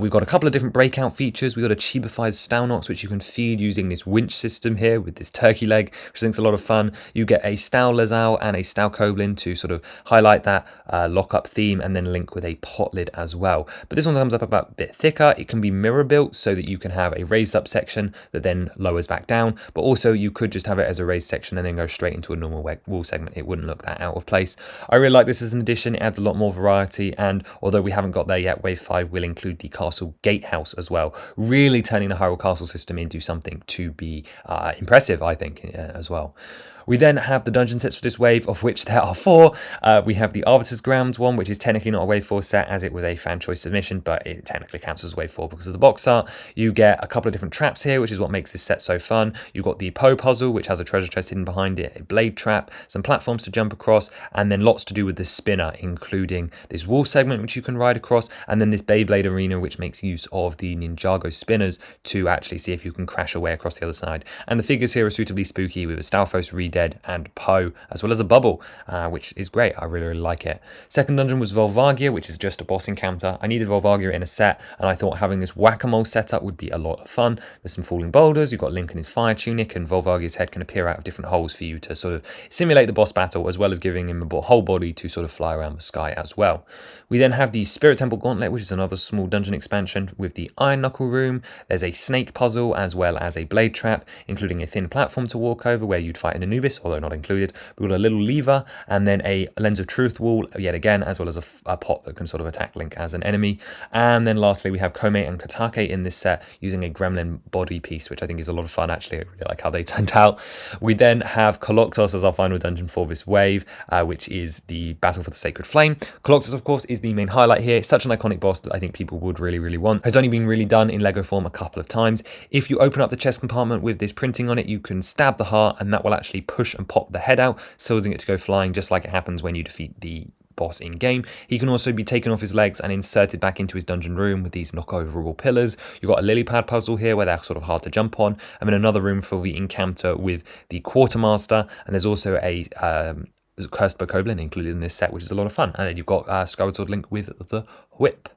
[SPEAKER 1] We've got a couple of different breakout features. We've got a chibified Stalnox, which you can feed using this winch system here with this turkey leg, which I think is a lot of fun. You get a Stal Lazao and a Stal Koblin to sort of highlight that lock-up theme, and then link with a pot lid as well. But this one comes up about a bit thicker. It can be mirror built so that you can have a raised up section that then lowers back down, but also you could just have it as a raised section and then go straight into a normal wall segment. It wouldn't look that out of place. I really like this as an addition. It adds a lot more variety, and although we haven't got there yet, Wave 5 will include the castle gatehouse as well, really turning the Hyrule Castle system into something to be impressive, I think, as well. We then have the dungeon sets for this wave, of which there are 4. We have the Arbiter's Grounds one, which is technically not a wave 4 set as it was a fan choice submission, but it technically counts as wave 4 because of the box art. You get a couple of different traps here, which is what makes this set so fun. You've got the Poe puzzle, which has a treasure chest hidden behind it, a blade trap, some platforms to jump across, and then lots to do with the spinner, including this wall segment, which you can ride across, and then this Beyblade arena, which makes use of the Ninjago spinners to actually see if you can crash away across the other side. And the figures here are suitably spooky with a Stalfos, Redead, and Poe, as well as a bubble, which is great. I really like it. Second dungeon was Volvagia, which is just a boss encounter. I needed Volvagia in a set, and I thought having this whack-a-mole setup would be a lot of fun. There's some falling boulders, you've got Link in his fire tunic, and Volvagia's head can appear out of different holes for you to sort of simulate the boss battle, as well as giving him a whole body to sort of fly around the sky as well. We then have the Spirit Temple Gauntlet, which is another small dungeon expansion with the Iron Knuckle room. There's a snake puzzle, as well as a blade trap, including a thin platform to walk over where you'd fight an Anubis, although not included. We've got a little lever, and then a Lens of Truth wall yet again, as well as a pot that can sort of attack Link as an enemy. And then lastly, we have Kome and Katake in this set using a gremlin body piece, which I think is a lot of fun actually. I really like how they turned out. We then have Koloktos as our final dungeon for this wave, which is the Battle for the Sacred Flame. Koloktos, of course, is the main highlight here. It's such an iconic boss that I think people would really want. It's only been really done in Lego form a couple of times. If you open up the chest compartment with this printing on it, you can stab the heart, and that will actually push and pop the head out, causing it to go flying, just like it happens when you defeat the boss in game. He can also be taken off his legs and inserted back into his dungeon room with these knockoverable pillars. You've got a lily pad puzzle here where they're sort of hard to jump on, and then another room for the encounter with the quartermaster, and there's also a Cursed Bokoblin included in this set, which is a lot of fun. And then you've got Skyward Sword Link with the whip.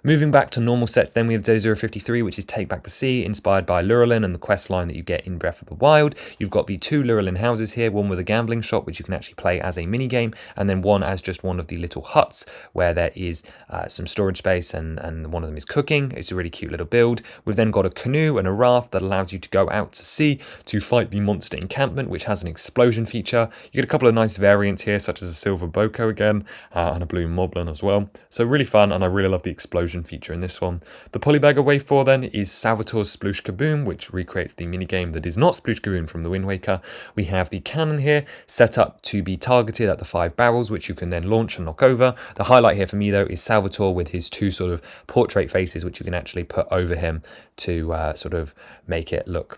[SPEAKER 1] Moving back to normal sets, then we have Day 053, which is Take Back the Sea, inspired by Lurelin and the quest line that you get in Breath of the Wild. You've got the 2 Lurelin houses here, one with a gambling shop, which you can actually play as a minigame, and then one as just one of the little huts, where there is some storage space, and one of them is cooking. It's a really cute little build. We've then got a canoe and a raft that allows you to go out to sea to fight the monster encampment, which has an explosion feature. You get a couple of nice variants here, such as a silver Boko again, and a blue Moblin as well. So really fun, and I really love the explosion feature in this one. The Polybagger Wave 4 then is Salvatore's Sploosh Kaboom, which recreates the minigame that is not Sploosh Kaboom from the Wind Waker. We have the cannon here set up to be targeted at the 5 barrels, which you can then launch and knock over. The highlight here for me though is Salvatore with his 2 sort of portrait faces, which you can actually put over him to sort of make it look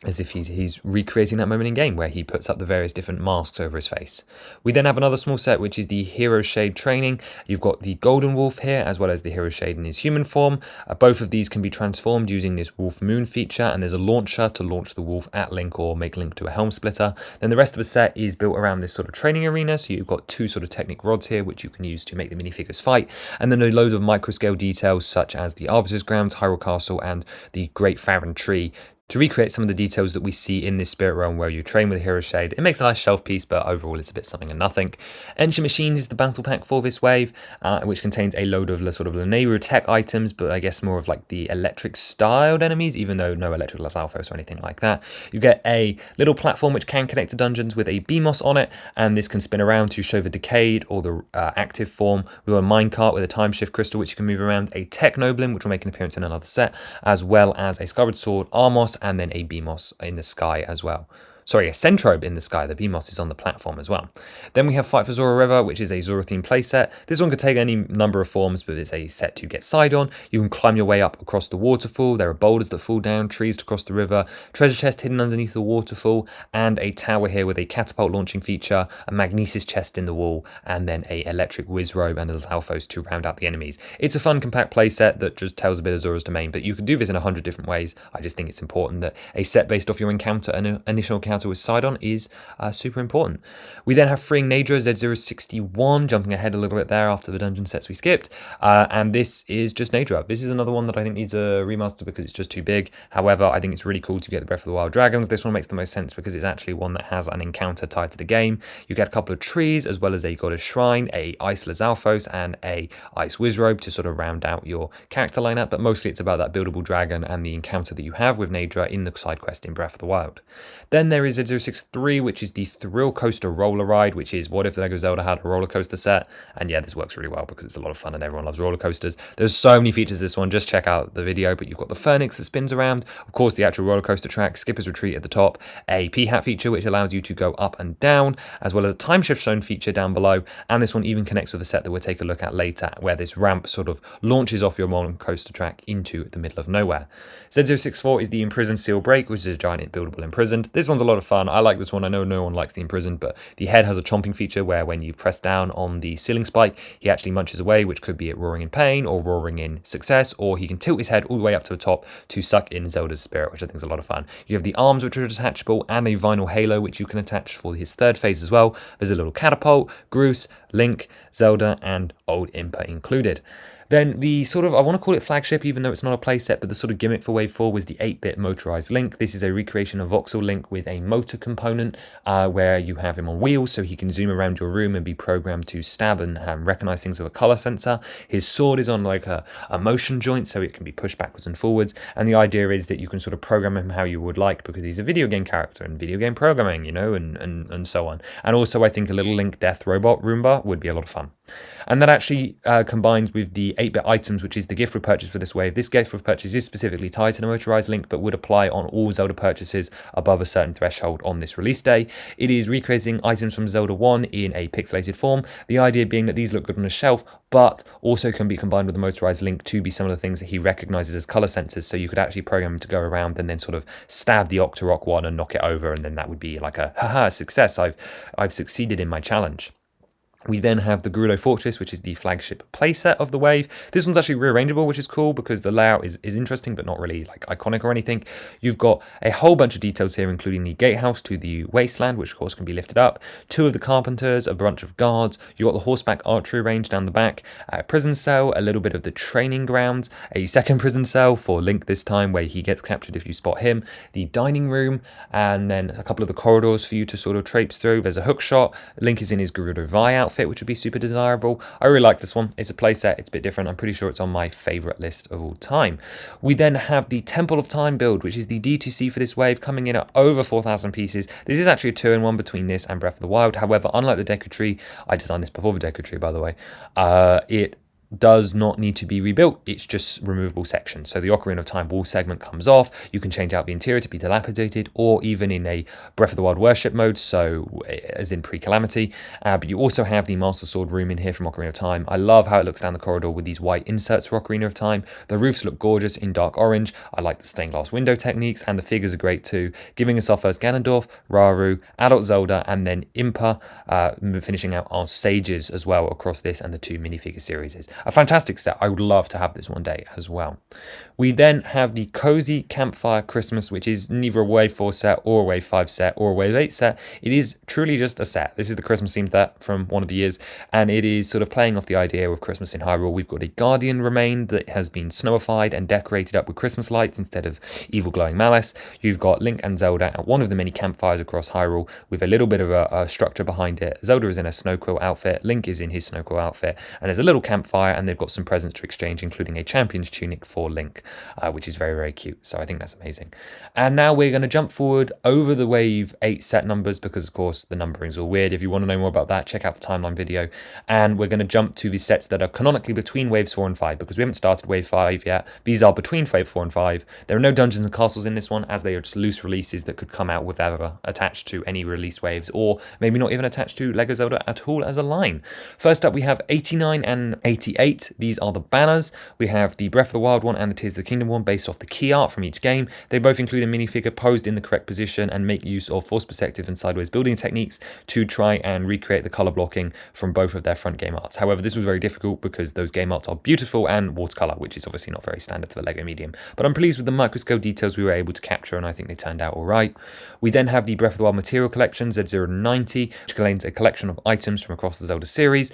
[SPEAKER 1] as if he's recreating that moment in game where he puts up the various different masks over his face. We then have another small set, which is the Hero Shade training. You've got the Golden Wolf here, as well as the Hero Shade in his human form. Both of these can be transformed using this Wolf Moon feature, and there's a launcher to launch the wolf at Link or make Link to a helm splitter. Then the rest of the set is built around this sort of training arena, so you've got 2 sort of Technic rods here, which you can use to make the minifigures fight, and then a load of micro-scale details, such as the Arbiter's Grounds, Hyrule Castle, and the Great Farron Tree, to recreate some of the details that we see in this spirit realm where you train with Hero Shade. It makes a nice shelf piece, but overall it's a bit something and nothing. Engine Machines is the battle pack for this wave, which contains a load of sort of Lanayru tech items, but I guess more of like the electric styled enemies, even though no electric Alphos or anything like that. You get a little platform which can connect to dungeons with a BMOS on it, and this can spin around to show the decayed or the active form. We've got a minecart with a time shift crystal which you can move around, a Technoblin which will make an appearance in another set, as well as a Skyward Sword, Armos, and then a BMOS in the sky as well. sorry, a Centrobe in the sky. The BMOS is on the platform as well. Then we have Fight for Zora River, which is a Zora themed playset. This one could take any number of forms, but it's a set to get side on. You can climb your way up across the waterfall. There are boulders that fall down, trees to cross the river, treasure chest hidden underneath the waterfall, and a tower here with a catapult launching feature, a magnesis chest in the wall, and then a electric whiz robe and a Zalfos to round out the enemies. It's a fun compact playset that just tells a bit of Zora's domain, but you can do this in 100 different ways. I just think it's important that a set based off your encounter and initial encounter with Sidon is super important. We then have Freeing Nadra Z061, jumping ahead a little bit there after the dungeon sets we skipped, and this is just Nadra. This is another one that I think needs a remaster because it's just too big. However, I think it's really cool to get the Breath of the Wild dragons. This one makes the most sense because it's actually one that has an encounter tied to the game. You get a couple of trees as well as a goddess shrine, a Ice Lizalfos, and a Ice Wizrobe to sort of round out your character lineup, but mostly it's about that buildable dragon and the encounter that you have with Nadra in the side quest in Breath of the Wild. Then there is Z063, which is the Thrill Coaster Roller Ride, which is what if LEGO Zelda had a roller coaster set? And yeah, this works really well because it's a lot of fun and everyone loves roller coasters. There's so many features this one, just check out the video, but you've got the Phoenix that spins around, of course the actual roller coaster track, Skipper's Retreat at the top, a P-Hat feature which allows you to go up and down, as well as a time shift zone feature down below, and this one even connects with a set that we'll take a look at later, where this ramp sort of launches off your roller coaster track into the middle of nowhere. Z064 is the Imprisoned Seal Break, which is a giant buildable imprisoned. This one's a lot of fun. I like this one. I know no one likes the imprisoned, but the head has a chomping feature where when you press down on the ceiling spike, he actually munches away, which could be it roaring in pain or roaring in success, or he can tilt his head all the way up to the top to suck in Zelda's spirit, which I think is a lot of fun. You have the arms, which are detachable, and a vinyl halo, which you can attach for his third phase as well. There's a little catapult, Groose, Link, Zelda, and Old Impa included. Then the sort of, I want to call it flagship, even though it's not a playset, but the sort of gimmick for Wave 4 was the 8-bit motorized Link. This is a recreation of Voxel Link with a motor component where you have him on wheels so he can zoom around your room and be programmed to stab and recognize things with a color sensor. His sword is on like a motion joint so it can be pushed backwards and forwards. And the idea is that you can sort of program him how you would like because he's a video game character and video game programming, you know, and so on. And also I think a little Link Death Robot Roomba would be a lot of fun. And that actually combines with the 8-bit items, which is the gift with purchase for this wave. This gift with purchase is specifically tied to the motorized Link, but would apply on all Zelda purchases above a certain threshold on this release day. It is recreating items from Zelda 1 in a pixelated form, the idea being that these look good on a shelf, but also can be combined with the motorized Link to be some of the things that he recognizes as color sensors, so you could actually program him to go around and then sort of stab the Octorok one and knock it over, and then that would be like a, haha, success, I've succeeded in my challenge. We then have the Gerudo Fortress, which is the flagship playset of the wave. This one's actually rearrangeable, which is cool because the layout is interesting, but not really like iconic or anything. You've got a whole bunch of details here, including the gatehouse to the wasteland, which of course can be lifted up, 2 of the carpenters, a bunch of guards. You've got the horseback archery range down the back, a prison cell, a little bit of the training grounds, a second prison cell for Link this time, where he gets captured if you spot him, the dining room, and then a couple of the corridors for you to sort of traipse through. There's a hook shot. Link is in his Gerudo Vi outfit, which would be super desirable. I really like this one. It's a playset. It's a bit different. I'm pretty sure it's on my favorite list of all time. We then have the Temple of Time build, which is the D2C for this wave, coming in at over 4,000 pieces. This is actually a 2-in-1 between this and Breath of the Wild. However, unlike the Deku Tree, I designed this before the Deku Tree, by the way, it does not need to be rebuilt. It's just removable sections. So the Ocarina of Time wall segment comes off. You can change out the interior to be dilapidated, or even in a Breath of the Wild worship mode, so as in pre-calamity. But you also have the Master Sword room in here from Ocarina of Time. I love how it looks down the corridor with these white inserts for Ocarina of Time. The roofs look gorgeous in dark orange. I like the stained glass window techniques, and the figures are great too, giving us our first Ganondorf, Rauru, Adult Zelda, and then Impa, finishing out our sages as well across this and the 2 minifigure series. A fantastic set. I would love to have this one day as well. We then have the Cozy Campfire Christmas, which is neither a Wave 4 set or a Wave 5 set or a Wave 8 set. It is truly just a set. This is the Christmas themed set from one of the years, and it is sort of playing off the idea of Christmas in Hyrule. We've got a Guardian remain that has been snowified and decorated up with Christmas lights instead of evil glowing malice. You've got Link and Zelda at one of the many campfires across Hyrule with a little bit of a structure behind it. Zelda is in a snow quill outfit, Link is in his snow quill outfit, and there's a little campfire bonfire, and they've got some presents to exchange, including a champion's tunic for Link, which is very, very cute. So I think that's amazing. And now we're going to jump forward over the Wave 8 set numbers because, of course, the numbering's all weird. If you want to know more about that, check out the timeline video. And we're going to jump to the sets that are canonically between Waves 4 and 5 because we haven't started Wave 5 yet. These are between Wave 4 and 5. There are no dungeons and castles in this one, as they are just loose releases that could come out without attached to any release waves, or maybe not even attached to LEGO Zelda at all as a line. First up, we have 89 and 88. These are the banners. We have the Breath of the Wild one and the Tears of the Kingdom one based off the key art from each game. They both include a minifigure posed in the correct position and make use of force perspective and sideways building techniques to try and recreate the color blocking from both of their front game arts. However, this was very difficult because those game arts are beautiful and watercolor, which is obviously not very standard to the LEGO medium. But I'm pleased with the microscale details we were able to capture, and I think they turned out all right. We then have the Breath of the Wild material collection, Z090, which contains a collection of items from across the Zelda series.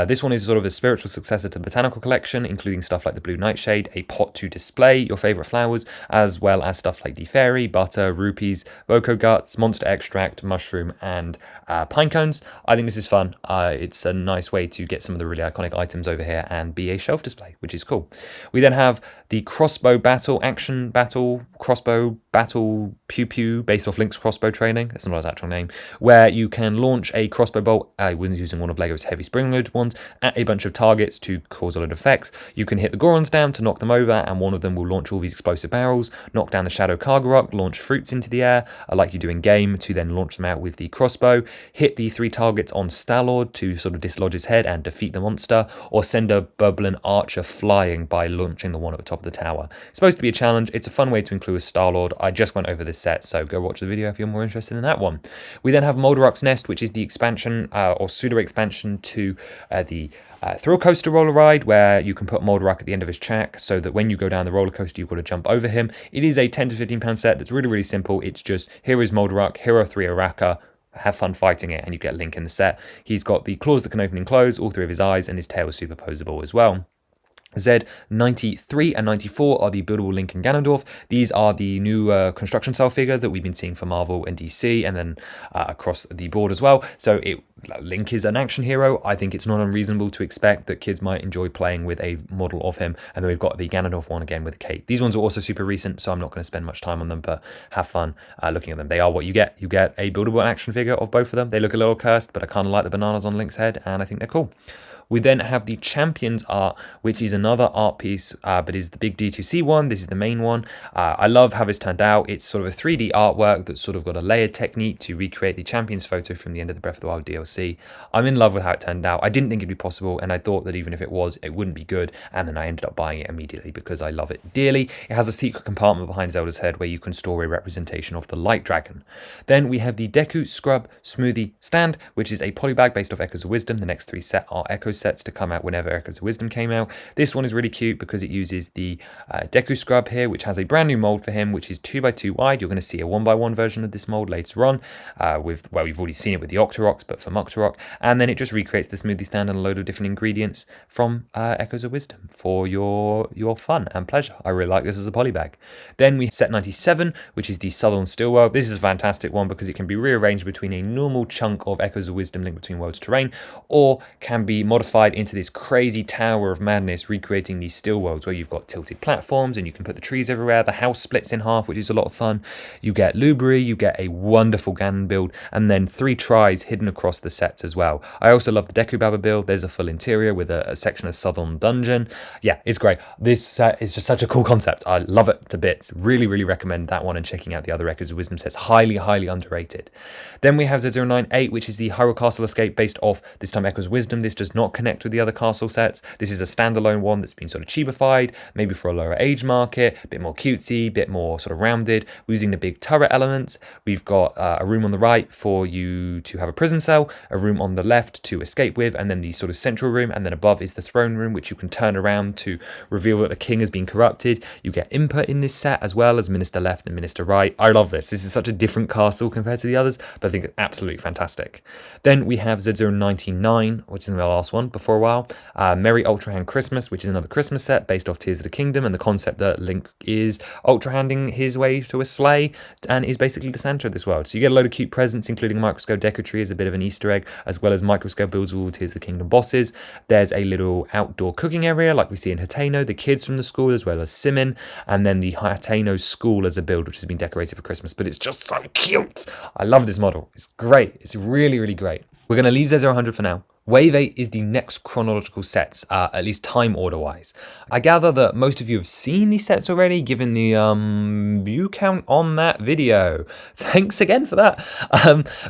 [SPEAKER 1] This one is sort of a spiritual successor to the botanical collection, including stuff like the blue nightshade, a pot to display your favorite flowers, as well as stuff like the fairy, butter, rupees, voco guts, monster extract, mushroom, and pine cones. I think this is fun. It's a nice way to get some of the really iconic items over here and be a shelf display, which is cool. We then have the crossbow battle, action battle, crossbow battle pew pew based off Link's crossbow training. That's not his actual name. Where you can launch a crossbow bolt, using one of LEGO's heavy spring-loaded ones, at a bunch of targets to cause a load of effects. You can hit the Gorons down to knock them over, and one of them will launch all these explosive barrels, knock down the Shadow Cargarok, launch fruits into the air, like you do in game, to then launch them out with the crossbow, hit the 3 targets on Star-Lord to sort of dislodge his head and defeat the monster, or send a bubbling archer flying by launching the one at the top of the tower. It's supposed to be a challenge. It's a fun way to include a Star-Lord. I just went over this set, so go watch the video if you're more interested in that one. We then have Moldarok's Nest, which is the expansion or pseudo expansion to the thrill coaster roller ride, where you can put Moldarok at the end of his track so that when you go down the roller coaster you've got to jump over him. It is a 10 to 15 pound set that's really, really simple. It's just, here is Moldarok, here are 3 Araka, have fun fighting it, and you get Link in the set. He's got the claws that can open and close, all 3 of his eyes, and his tail is superposable as well. Z93 and 94 are the buildable Link and Ganondorf. These are the new construction style figure that we've been seeing for Marvel and DC, and then across the board as well. So Link is an action hero. I think it's not unreasonable to expect that kids might enjoy playing with a model of him. And then we've got the Ganondorf one again with a cape. These ones are also super recent, so I'm not going to spend much time on them, but have fun looking at them. They are what you get. You get a buildable action figure of both of them. They look a little cursed, but I kind of like the bananas on Link's head, and I think they're cool. We then have the Champions art, which is another art piece, but is the big D2C one. This is the main one. I love how this turned out. It's sort of a 3D artwork that's sort of got a layered technique to recreate the Champions photo from the end of the Breath of the Wild DLC. I'm in love with how it turned out. I didn't think it'd be possible, and I thought that even if it was, it wouldn't be good, and then I ended up buying it immediately because I love it dearly. It has a secret compartment behind Zelda's head where you can store a representation of the Light Dragon. Then we have the Deku Scrub Smoothie Stand, which is a polybag based off Echoes of Wisdom. The next 3 set are Echo sets to come out whenever Echoes of Wisdom came out. This one is really cute because it uses the Deku Scrub here, which has a brand new mold for him, which is 2x2 wide. You're going to see a 1x1 version of this mold later on, we've already seen it with the Octoroks, but for Muxorok. And then it just recreates the smoothie stand and a load of different ingredients from Echoes of Wisdom for your fun and pleasure. I really like this as a polybag. Then we set 97, which is the Southern Still World. This is a fantastic one because it can be rearranged between a normal chunk of Echoes of Wisdom Link Between Worlds terrain, or can be modified into this crazy tower of madness, recreating these still worlds where you've got tilted platforms and you can put the trees everywhere. The house splits in half, which is a lot of fun. You get Lubri, you get a wonderful Ganon build, and then 3 tries hidden across the sets as well. I also love the Deku Baba build. There's a full interior with a section of Southern Dungeon. Yeah, it's great. This set is just such a cool concept. I love it to bits. Really, really recommend that one and checking out the other Echoes of Wisdom sets. Highly, highly underrated. Then we have Z098, which is the Hyrule Castle Escape based off, this time, Echoes of Wisdom. This does not connect with the other castle sets. This is a standalone one that's been sort of cheapified, maybe for a lower age market, a bit more cutesy, a bit more sort of rounded. We're using the big turret elements. We've got a room on the right for you to have a prison cell, a room on the left to escape with, and then the sort of central room, and then above is the throne room, which you can turn around to reveal that the king has been corrupted. You get input in this set as well as Minister Left and Minister Right. I love this. This is such a different castle compared to the others, but I think it's absolutely fantastic. Then we have Z099, which is the last one before a while. Merry Ultra Hand Christmas, which which is another Christmas set based off Tears of the Kingdom, and the concept that Link is ultra handing his way to a sleigh and is basically the Santa of this world. So you get a load of cute presents, including a microscope deco tree as a bit of an Easter egg, as well as microscope builds of all Tears of the Kingdom bosses. There's a little outdoor cooking area like we see in Hateno, the kids from the school, as well as Simin, and then the Hateno school as a build, which has been decorated for Christmas, but it's just so cute. I love this model. It's great. It's really, really great. We're going to leave Z100 for now. Wave 8 is the next chronological sets, at least time order wise. I gather that most of you have seen these sets already, given the view count on that video. Thanks again for that.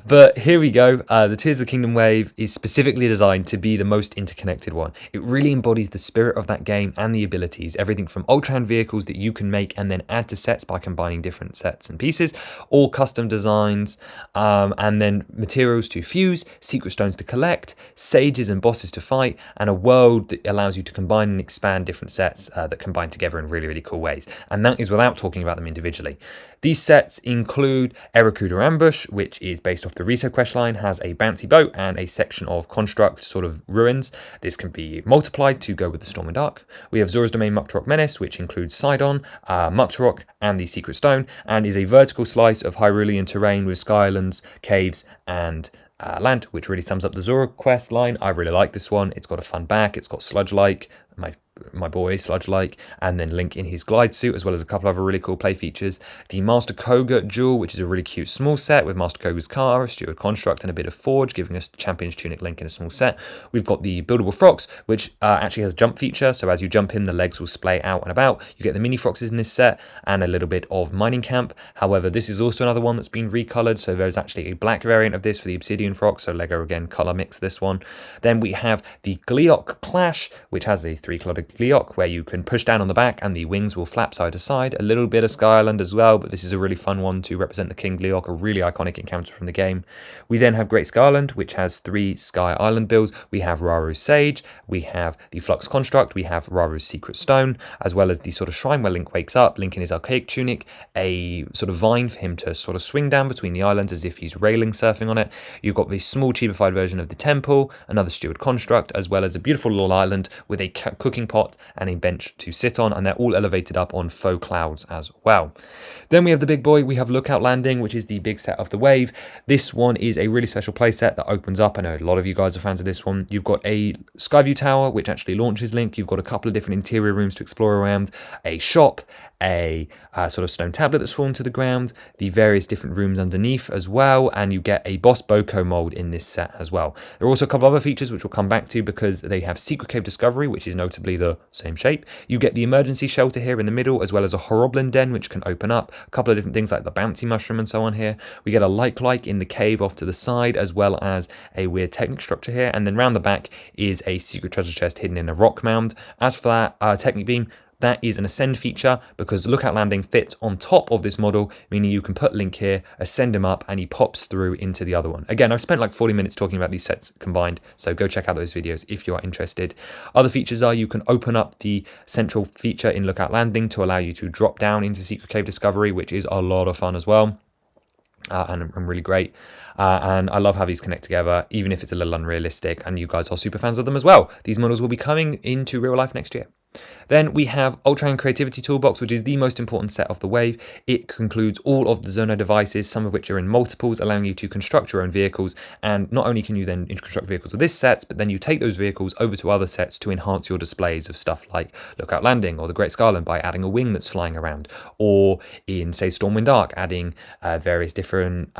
[SPEAKER 1] But here we go. The Tears of the Kingdom Wave is specifically designed to be the most interconnected one. It really embodies the spirit of that game and the abilities, everything from ultra hand vehicles that you can make and then add to sets by combining different sets and pieces, all custom designs, and then materials to fuse, secret stones to collect, sages and bosses to fight, and a world that allows you to combine and expand different sets that combine together in really, really cool ways. And that is without talking about them individually. These sets include Erakuda Ambush, which is based off the Rito questline, has a bouncy boat and a section of construct sort of ruins. This can be multiplied to go with the Storm and Dark. We have Zora's Domain Muktarok Menace, which includes Sidon, Muktarok, and the Secret Stone, and is a vertical slice of Hyrulean terrain with sky islands, caves, and land, which really sums up the Zora quest line. I really like this one. It's got a fun back. It's got Sludge-like, my boy Sludge-like, and then Link in his glide suit, as well as a couple other really cool play features. The Master Koga Jewel, which is a really cute small set with Master Koga's car, a Steward Construct, and a bit of Forge, giving us Champion's Tunic Link in a small set. We've got the Buildable Frocks, which actually has a jump feature, so as you jump in, the legs will splay out and about. You get the mini Froxes in this set, and a little bit of Mining Camp. However, this is also another one that's been recolored, so there's actually a black variant of this for the Obsidian Frock, so LEGO again color mix this one. Then we have the Gleeok Clash, which has a 3-colored Gleeok, where you can push down on the back and the wings will flap side to side. A little bit of Sky Island as well, but this is a really fun one to represent the King Gleeok, a really iconic encounter from the game. We then have Great Sky Island, which has 3 Sky Island builds. We have Raru's Sage, we have the Flux Construct, we have Raru's Secret Stone, as well as the sort of shrine where Link wakes up, Link in his archaic tunic, a sort of vine for him to sort of swing down between the islands as if he's railing surfing on it. You've got the small cheapified version of the temple, another Steward Construct, as well as a beautiful little island with a cooking pot and a bench to sit on, and they're all elevated up on faux clouds as well. Then we have the big boy, we have Lookout Landing, which is the big set of the wave. This one is a really special playset that opens up. I know a lot of you guys are fans of this one. You've got a Skyview Tower, which actually launches Link. You've got a couple of different interior rooms to explore around, a shop, a sort of stone tablet that's fallen to the ground, the various different rooms underneath as well, and you get a Boss Boko mold in this set as well. There are also a couple other features which we'll come back to because they have Secret Cave Discovery, which is notably the same shape. You get the emergency shelter here in the middle, as well as a Horoblin Den, which can open up. A couple of different things like the bouncy mushroom and so on here. We get a like in the cave off to the side, as well as a weird Technic structure here. And then round the back is a secret treasure chest hidden in a rock mound. As for that Technic beam, that is an ascend feature because Lookout Landing fits on top of this model, meaning you can put Link here, ascend him up, and he pops through into the other one. Again, I've spent like 40 minutes talking about these sets combined, so go check out those videos if you are interested. Other features are you can open up the central feature in Lookout Landing to allow you to drop down into Secret Cave Discovery, which is a lot of fun as well. And really great. And I love how these connect together, even if it's a little unrealistic, and you guys are super fans of them as well. These models will be coming into real life next year. Then we have Ultra and Creativity Toolbox, which is the most important set of the wave. It concludes all of the Zono devices, some of which are in multiples, allowing you to construct your own vehicles. And not only can you then construct vehicles with this set, but then you take those vehicles over to other sets to enhance your displays of stuff like Lookout Landing or the Great Sky Island by adding a wing that's flying around, or in, say, Stormwind Arc, adding various different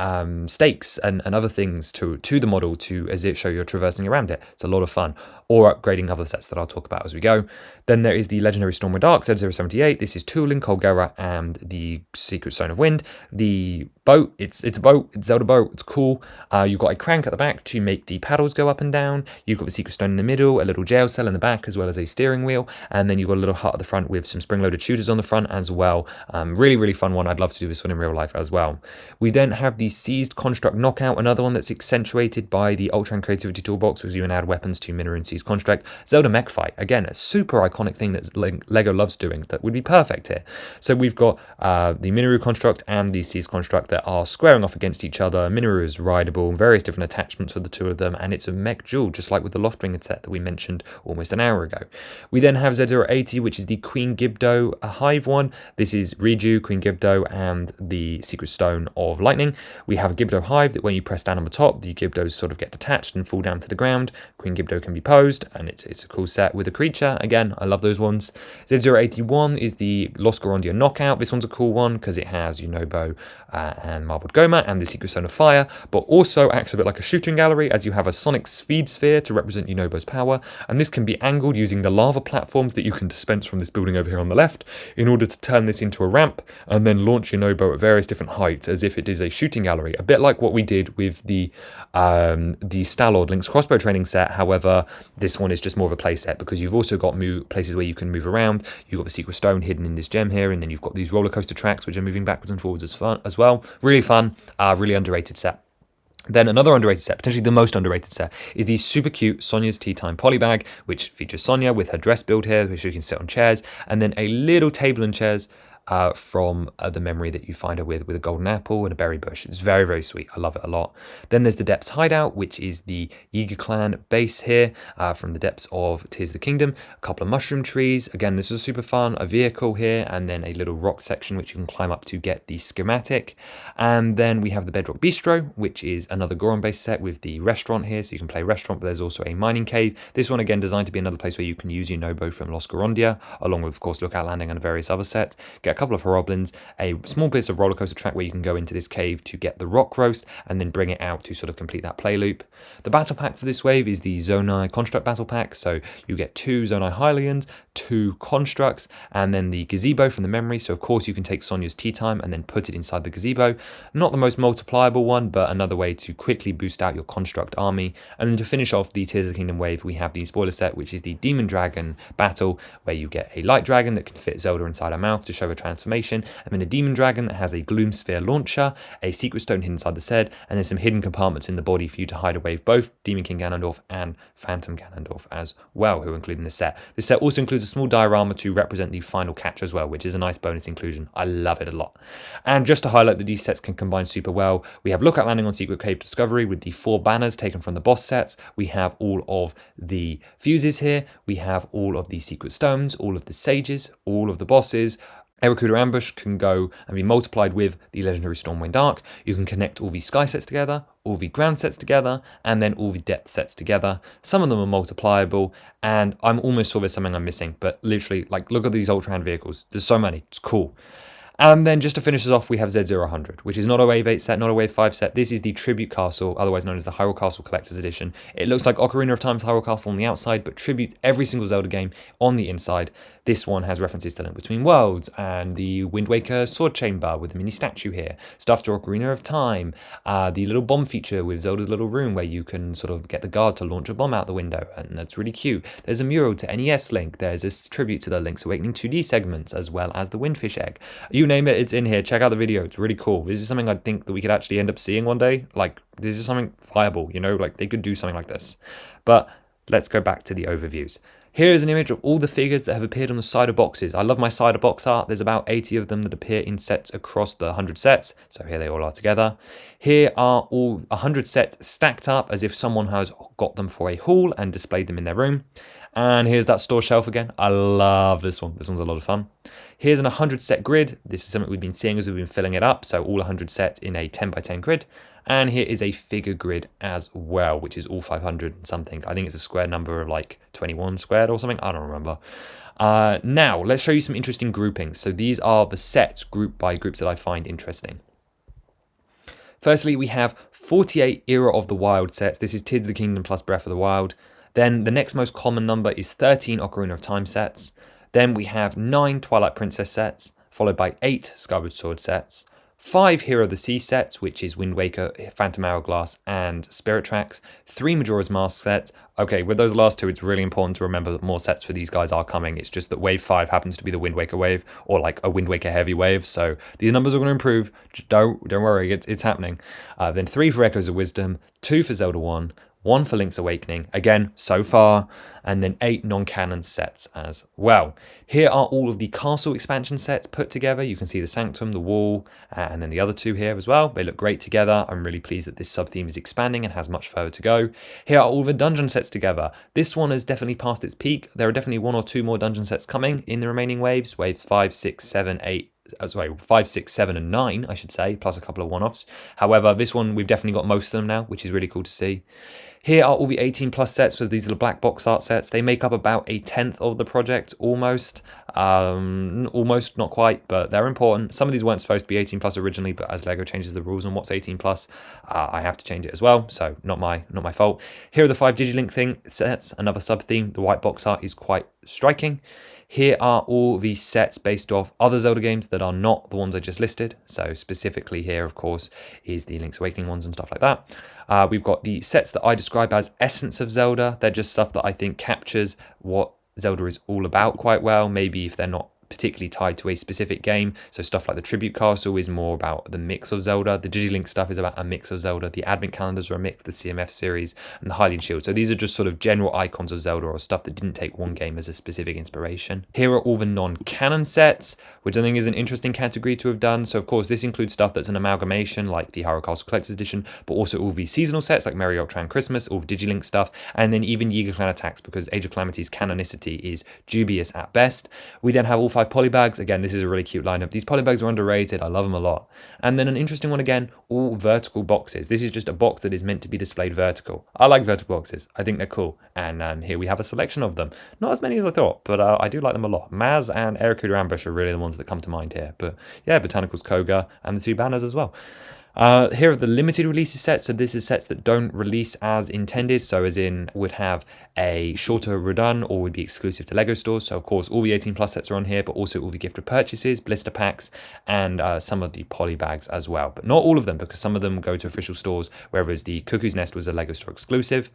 [SPEAKER 1] stakes and other things to the model as it show you're traversing around it. It's a lot of fun. Or upgrading other sets that I'll talk about as we go. Then there is the Legendary Stormwind Arc, Z078. This is Tooling, Colgera, and the Secret Stone of Wind. The boat, it's a boat, it's Zelda boat, it's cool. You've got a crank at the back to make the paddles go up and down. You've got the Secret Stone in the middle, a little jail cell in the back, as well as a steering wheel. And then you've got a little hut at the front with some spring-loaded shooters on the front as well. Really, really fun one. I'd love to do this one in real life as well. We then have the Seized Construct Knockout, another one that's accentuated by the Ultra and Creativity Toolbox, as you can add weapons to Minna and Seized Construct. Zelda Mech Fight, again, a super iconic iconic thing that LEGO loves doing that would be perfect here. So we've got the Minoru construct and the Seas construct that are squaring off against each other. Minoru is rideable, various different attachments for the two of them, and it's a mech duel, just like with the Loftwing set that we mentioned almost an hour ago. We then have Z080, which is the Queen Gibdo Hive one. This is Riju, Queen Gibdo, and the Secret Stone of Lightning. We have a Gibdo Hive that when you press down on the top, the Gibdos sort of get detached and fall down to the ground. Queen Gibdo can be posed, and it's a cool set with a creature. Again, I love those ones. Z081 is the Lost Gorondia Knockout. This one's a cool one because it has Yunobo and Marbled Goma and the Secret Stone of Fire, but also acts a bit like a shooting gallery as you have a sonic speed sphere to represent Yunobo's power, and this can be angled using the lava platforms that you can dispense from this building over here on the left in order to turn this into a ramp and then launch Yunobo at various different heights as if it is a shooting gallery, a bit like what we did with the Star-Lord Link's crossbow training set. However, this one is just more of a play set because you've also got places where you can move around. You've got the Secret Stone hidden in this gem here, and then you've got these roller coaster tracks which are moving backwards and forwards as well. Really fun, really underrated set. Then another underrated set, potentially the most underrated set, is the super cute Sonia's Tea Time Polybag, which features Sonia with her dress build here, which you can sit on chairs, and then a little table and chairs from the memory that you find her with a golden apple and a berry bush. It's very, very sweet. I love it a lot. Then there's the Depths Hideout, which is the Yiga Clan base here from the depths of Tears of the Kingdom. A couple of mushroom trees. Again, this is super fun. A vehicle here, and then a little rock section which you can climb up to get the schematic. And then we have the Bedrock Bistro, which is another Goron base set with the restaurant here, so you can play restaurant, but there's also a mining cave. This one, again, designed to be another place where you can use Yunobo from Lost Gorondia, along with, of course, Lookout Landing and various other sets. Get couple of Horoblins, a small bit of roller coaster track where you can go into this cave to get the rock roast and then bring it out to sort of complete that play loop. The battle pack for this wave is the Zonai Construct Battle Pack, so you get 2 Zonai Hylians, 2 constructs, and then the gazebo from the memory. So of course you can take Sonia's Tea Time and then put it inside the gazebo. Not the most multipliable one, but another way to quickly boost out your construct army. And then to finish off the Tears of the Kingdom wave, we have the spoiler set, which is the Demon Dragon Battle, where you get a light dragon that can fit Zelda inside her mouth to show her transformation, and then a demon dragon that has a gloom sphere launcher, a secret stone hidden inside the set, and then some hidden compartments in the body for you to hide away both Demon King Ganondorf and Phantom Ganondorf as well, who are included in the set. This set also includes a small diorama to represent the final catch as well, which is a nice bonus inclusion. I love it a lot. And just to highlight that these sets can combine super well, we have Lookout Landing on Secret Cave Discovery with the 4 banners taken from the boss sets. We have all of the fuses here. We have all of the secret stones, all of the sages, all of the bosses. Erakuda Ambush can go and be multiplied with the legendary Stormwind Arc. You can connect all the sky sets together, all the ground sets together, and then all the depth sets together. Some of them are multipliable, and I'm almost sure there's something I'm missing, but literally, like, look at these Ultra Hand vehicles. There's so many. It's cool. And then just to finish us off, we have Z000, which is not a Wave 8 set, not a Wave 5 set. This is the Tribute Castle, otherwise known as the Hyrule Castle Collector's Edition. It looks like Ocarina of Time's Hyrule Castle on the outside, but tributes every single Zelda game on the inside. This one has references to Link Between Worlds and the Wind Waker Sword Chamber with the mini statue here, stuff to Ocarina of Time, the little bomb feature with Zelda's little room where you can sort of get the guard to launch a bomb out the window, and that's really cute. There's a mural to NES Link. There's a tribute to the Link's Awakening 2D segments, as well as the Windfish Egg. You name it, it's in here. Check out the video. It's really cool. This is something I think that we could actually end up seeing one day. Like, this is something viable, you know? Like, they could do something like this. But let's go back to the overviews. Here is an image of all the figures that have appeared on the side of boxes. I love my side of box art. There's about 80 of them that appear in sets across the 100 sets. So here they all are together. Here are all 100 sets stacked up as if someone has got them for a haul and displayed them in their room. And here's that store shelf again. I love this one. This one's a lot of fun. Here's an 100 set grid. This is something we've been seeing as we've been filling it up. So all 100 sets in a 10 by 10 grid. And here is a figure grid as well, which is all 500 and something. I think it's a square number of like 21 squared or something. I don't remember. Now, let's show you some interesting groupings. So these are the sets grouped by groups that I find interesting. Firstly, we have 48 Era of the Wild sets. This is Tears of the Kingdom plus Breath of the Wild. Then the next most common number is 13 Ocarina of Time sets. Then we have 9 Twilight Princess sets, followed by 8 Skyward Sword sets, 5 Hero of the Sea sets, which is Wind Waker, Phantom Hourglass, and Spirit Tracks, 3 Majora's Mask sets. Okay, with those last two, it's really important to remember that more sets for these guys are coming. It's just that Wave 5 happens to be the Wind Waker wave, or like a Wind Waker heavy wave, so these numbers are going to improve. Just don't worry, it's happening. Then 3 for Echoes of Wisdom, 2 for Zelda 1, 1 for Link's Awakening, again, so far, and then 8 non-canon sets as well. Here are all of the castle expansion sets put together. You can see the Sanctum, the Wall, and then the other 2 here as well. They look great together. I'm really pleased that this sub-theme is expanding and has much further to go. Here are all the dungeon sets together. This one has definitely passed its peak. There are definitely 1 or 2 more dungeon sets coming in the remaining waves. Waves 5, 6, 7, 8, 5, 6, 7, and 9, I should say, plus a couple of one-offs. However, this one, we've definitely got most of them now, which is really cool to see. Here are all the 18 plus sets, so these are the black box art sets. They make up about a 10th of the project, almost. Almost, not quite, but they're important. Some of these weren't supposed to be 18 plus originally, but as LEGO changes the rules on what's 18 plus, I have to change it as well, so not my fault. Here are the 5 Digilink sets, another sub-theme. The white box art is quite striking. Here are all the sets based off other Zelda games that are not the ones I just listed. So specifically here, of course, is the Link's Awakening ones and stuff like that. We've got the sets that I describe as Essence of Zelda. They're just stuff that I think captures what Zelda is all about quite well. Maybe if they're not particularly tied to a specific game. So stuff like the Tribute Castle is more about the mix of Zelda. The Digilink stuff is about a mix of Zelda. The Advent Calendars are a mix, the CMF series, and the Hylian Shield. So these are just sort of general icons of Zelda or stuff that didn't take one game as a specific inspiration. Here are all the non-canon sets, which I think is an interesting category to have done. So of course, this includes stuff that's an amalgamation, like the Hyrule Castle Collector's Edition, but also all the seasonal sets like Merry Ultron Christmas, all the Digilink stuff, and then even Yiga Clan Attacks, because Age of Calamity's canonicity is dubious at best. We then have all 5 polybags. Again, this is a really cute lineup. These polybags are underrated. I love them a lot. And then an interesting one again, all vertical boxes. This is just a box that is meant to be displayed vertical. I like vertical boxes. I think they're cool. And here we have a selection of them. Not as many as I thought, but I do like them a lot. Maz and Erikuda Ambush are really the ones that come to mind here. But yeah, Botanicals Koga and the 2 banners as well. Here are the limited releases sets. So this is sets that don't release as intended. So as in would have a shorter run or would be exclusive to LEGO stores. So of course all the 18 plus sets are on here, but also all the gift with purchases, blister packs, and some of the poly bags as well. But not all of them, because some of them go to official stores, whereas the Cuckoo's Nest was a LEGO store exclusive.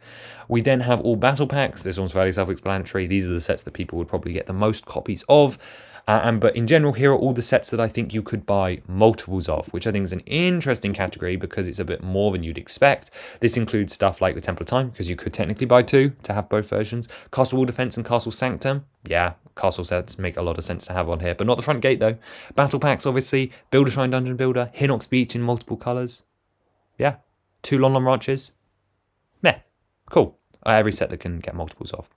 [SPEAKER 1] We then have all battle packs. This one's fairly self-explanatory. These are the sets that people would probably get the most copies of. But in general, here are all the sets that I think you could buy multiples of, which I think is an interesting category because it's a bit more than you'd expect. This includes stuff like the Temple of Time, because you could technically buy 2 to have both versions. Castle Wall Defense and Castle Sanctum. Yeah, castle sets make a lot of sense to have on here, but not the front gate though. Battle packs, obviously. Builder Shrine Dungeon Builder. Hinox Beach in multiple colours. Yeah. 2 Lon Lon Ranches. Meh. Cool. Every set that can get multiples of.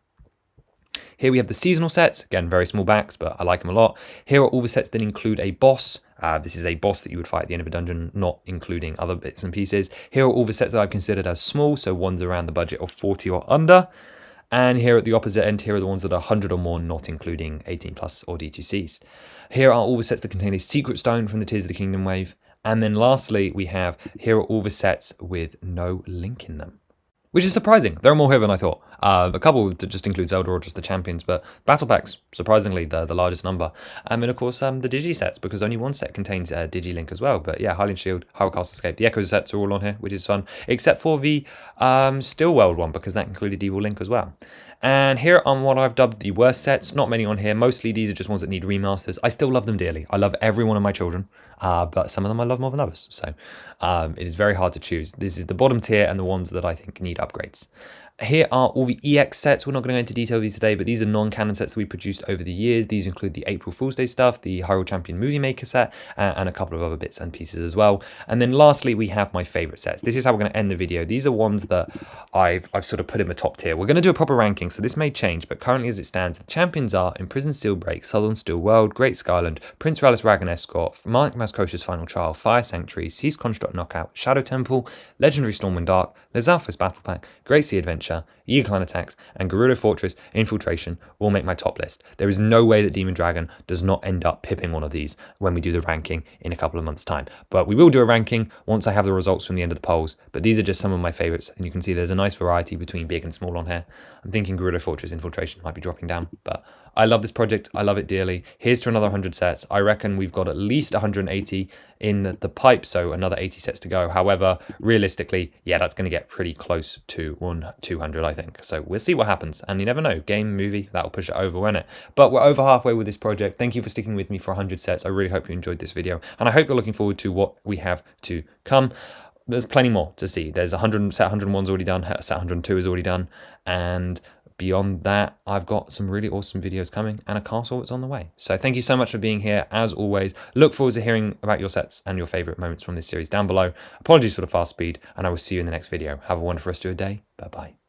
[SPEAKER 1] Here we have the seasonal sets, again, very small backs, but I like them a lot. Here are all the sets that include a boss. This is a boss that you would fight at the end of a dungeon, not including other bits and pieces. Here are all the sets that I've considered as small, so ones around the budget of 40 or under. And here at the opposite end, here are the ones that are 100 or more, not including 18 plus or D2Cs. Here are all the sets that contain a secret stone from the Tears of the Kingdom wave. And then lastly, we have, here are all the sets with no link in them. Which is surprising. There are more here than I thought. A couple that just include Zelda or just the champions, but battle packs, surprisingly, the largest number. And then, of course, the Digi sets, because only one set contains Digilink as well. But yeah, Hylian Shield, Hyrule Castle Escape, the Echo sets are all on here, which is fun, except for the Still World one, because that included Evil Link as well. And here are what I've dubbed the worst sets. Not many on here. Mostly these are just ones that need remasters. I still love them dearly. I love every one of my children, but some of them I love more than others. So it is very hard to choose. This is the bottom tier and the ones that I think need upgrades. Here are all the EX sets. We're not going to go into detail of these today, but these are non-canon sets that we produced over the years. These include the April Fool's Day stuff, the Hyrule Champion Movie Maker set, and a couple of other bits and pieces as well. And then lastly, we have my favorite sets. This is how we're going to end the video. These are ones that I've sort of put in the top tier. We're going to do a proper ranking, so this may change, but currently as it stands, the champions are Imprisoned Steelbreak, Southern Steel World, Great Skyland, Prince Ralis Ragan Escort, Mark Mascocia's Final Trial, Fire Sanctuary, Seas Construct Knockout, Shadow Temple, Legendary Stormwind Dark, Lizalfos Battle Pack, Great Sea Adventure, Yiga Clan Attacks, and Gerudo Fortress Infiltration all make my top list. There is no way that Demon Dragon does not end up pipping one of these when we do the ranking in a couple of months' time. But we will do a ranking once I have the results from the end of the polls. But these are just some of my favourites, and you can see there's a nice variety between big and small on here. I'm thinking Gerudo Fortress Infiltration might be dropping down, but I love this project. I love it dearly. Here's to another 100 sets. I reckon we've got at least 180 in the pipe, so another 80 sets to go. However, realistically, yeah, that's going to get pretty close to 200, I think. So we'll see what happens. And you never know. Game, movie, that'll push it over, won't it? But we're over halfway with this project. Thank you for sticking with me for 100 sets. I really hope you enjoyed this video. And I hope you're looking forward to what we have to come. there's plenty more to see. There's 100, set 101's already done, set 102 is already done, and beyond that, I've got some really awesome videos coming and a castle that's on the way. So thank you so much for being here. As always, look forward to hearing about your sets and your favorite moments from this series down below. Apologies for the fast speed, and I will see you in the next video. Have a wonderful rest of your day. Bye-bye.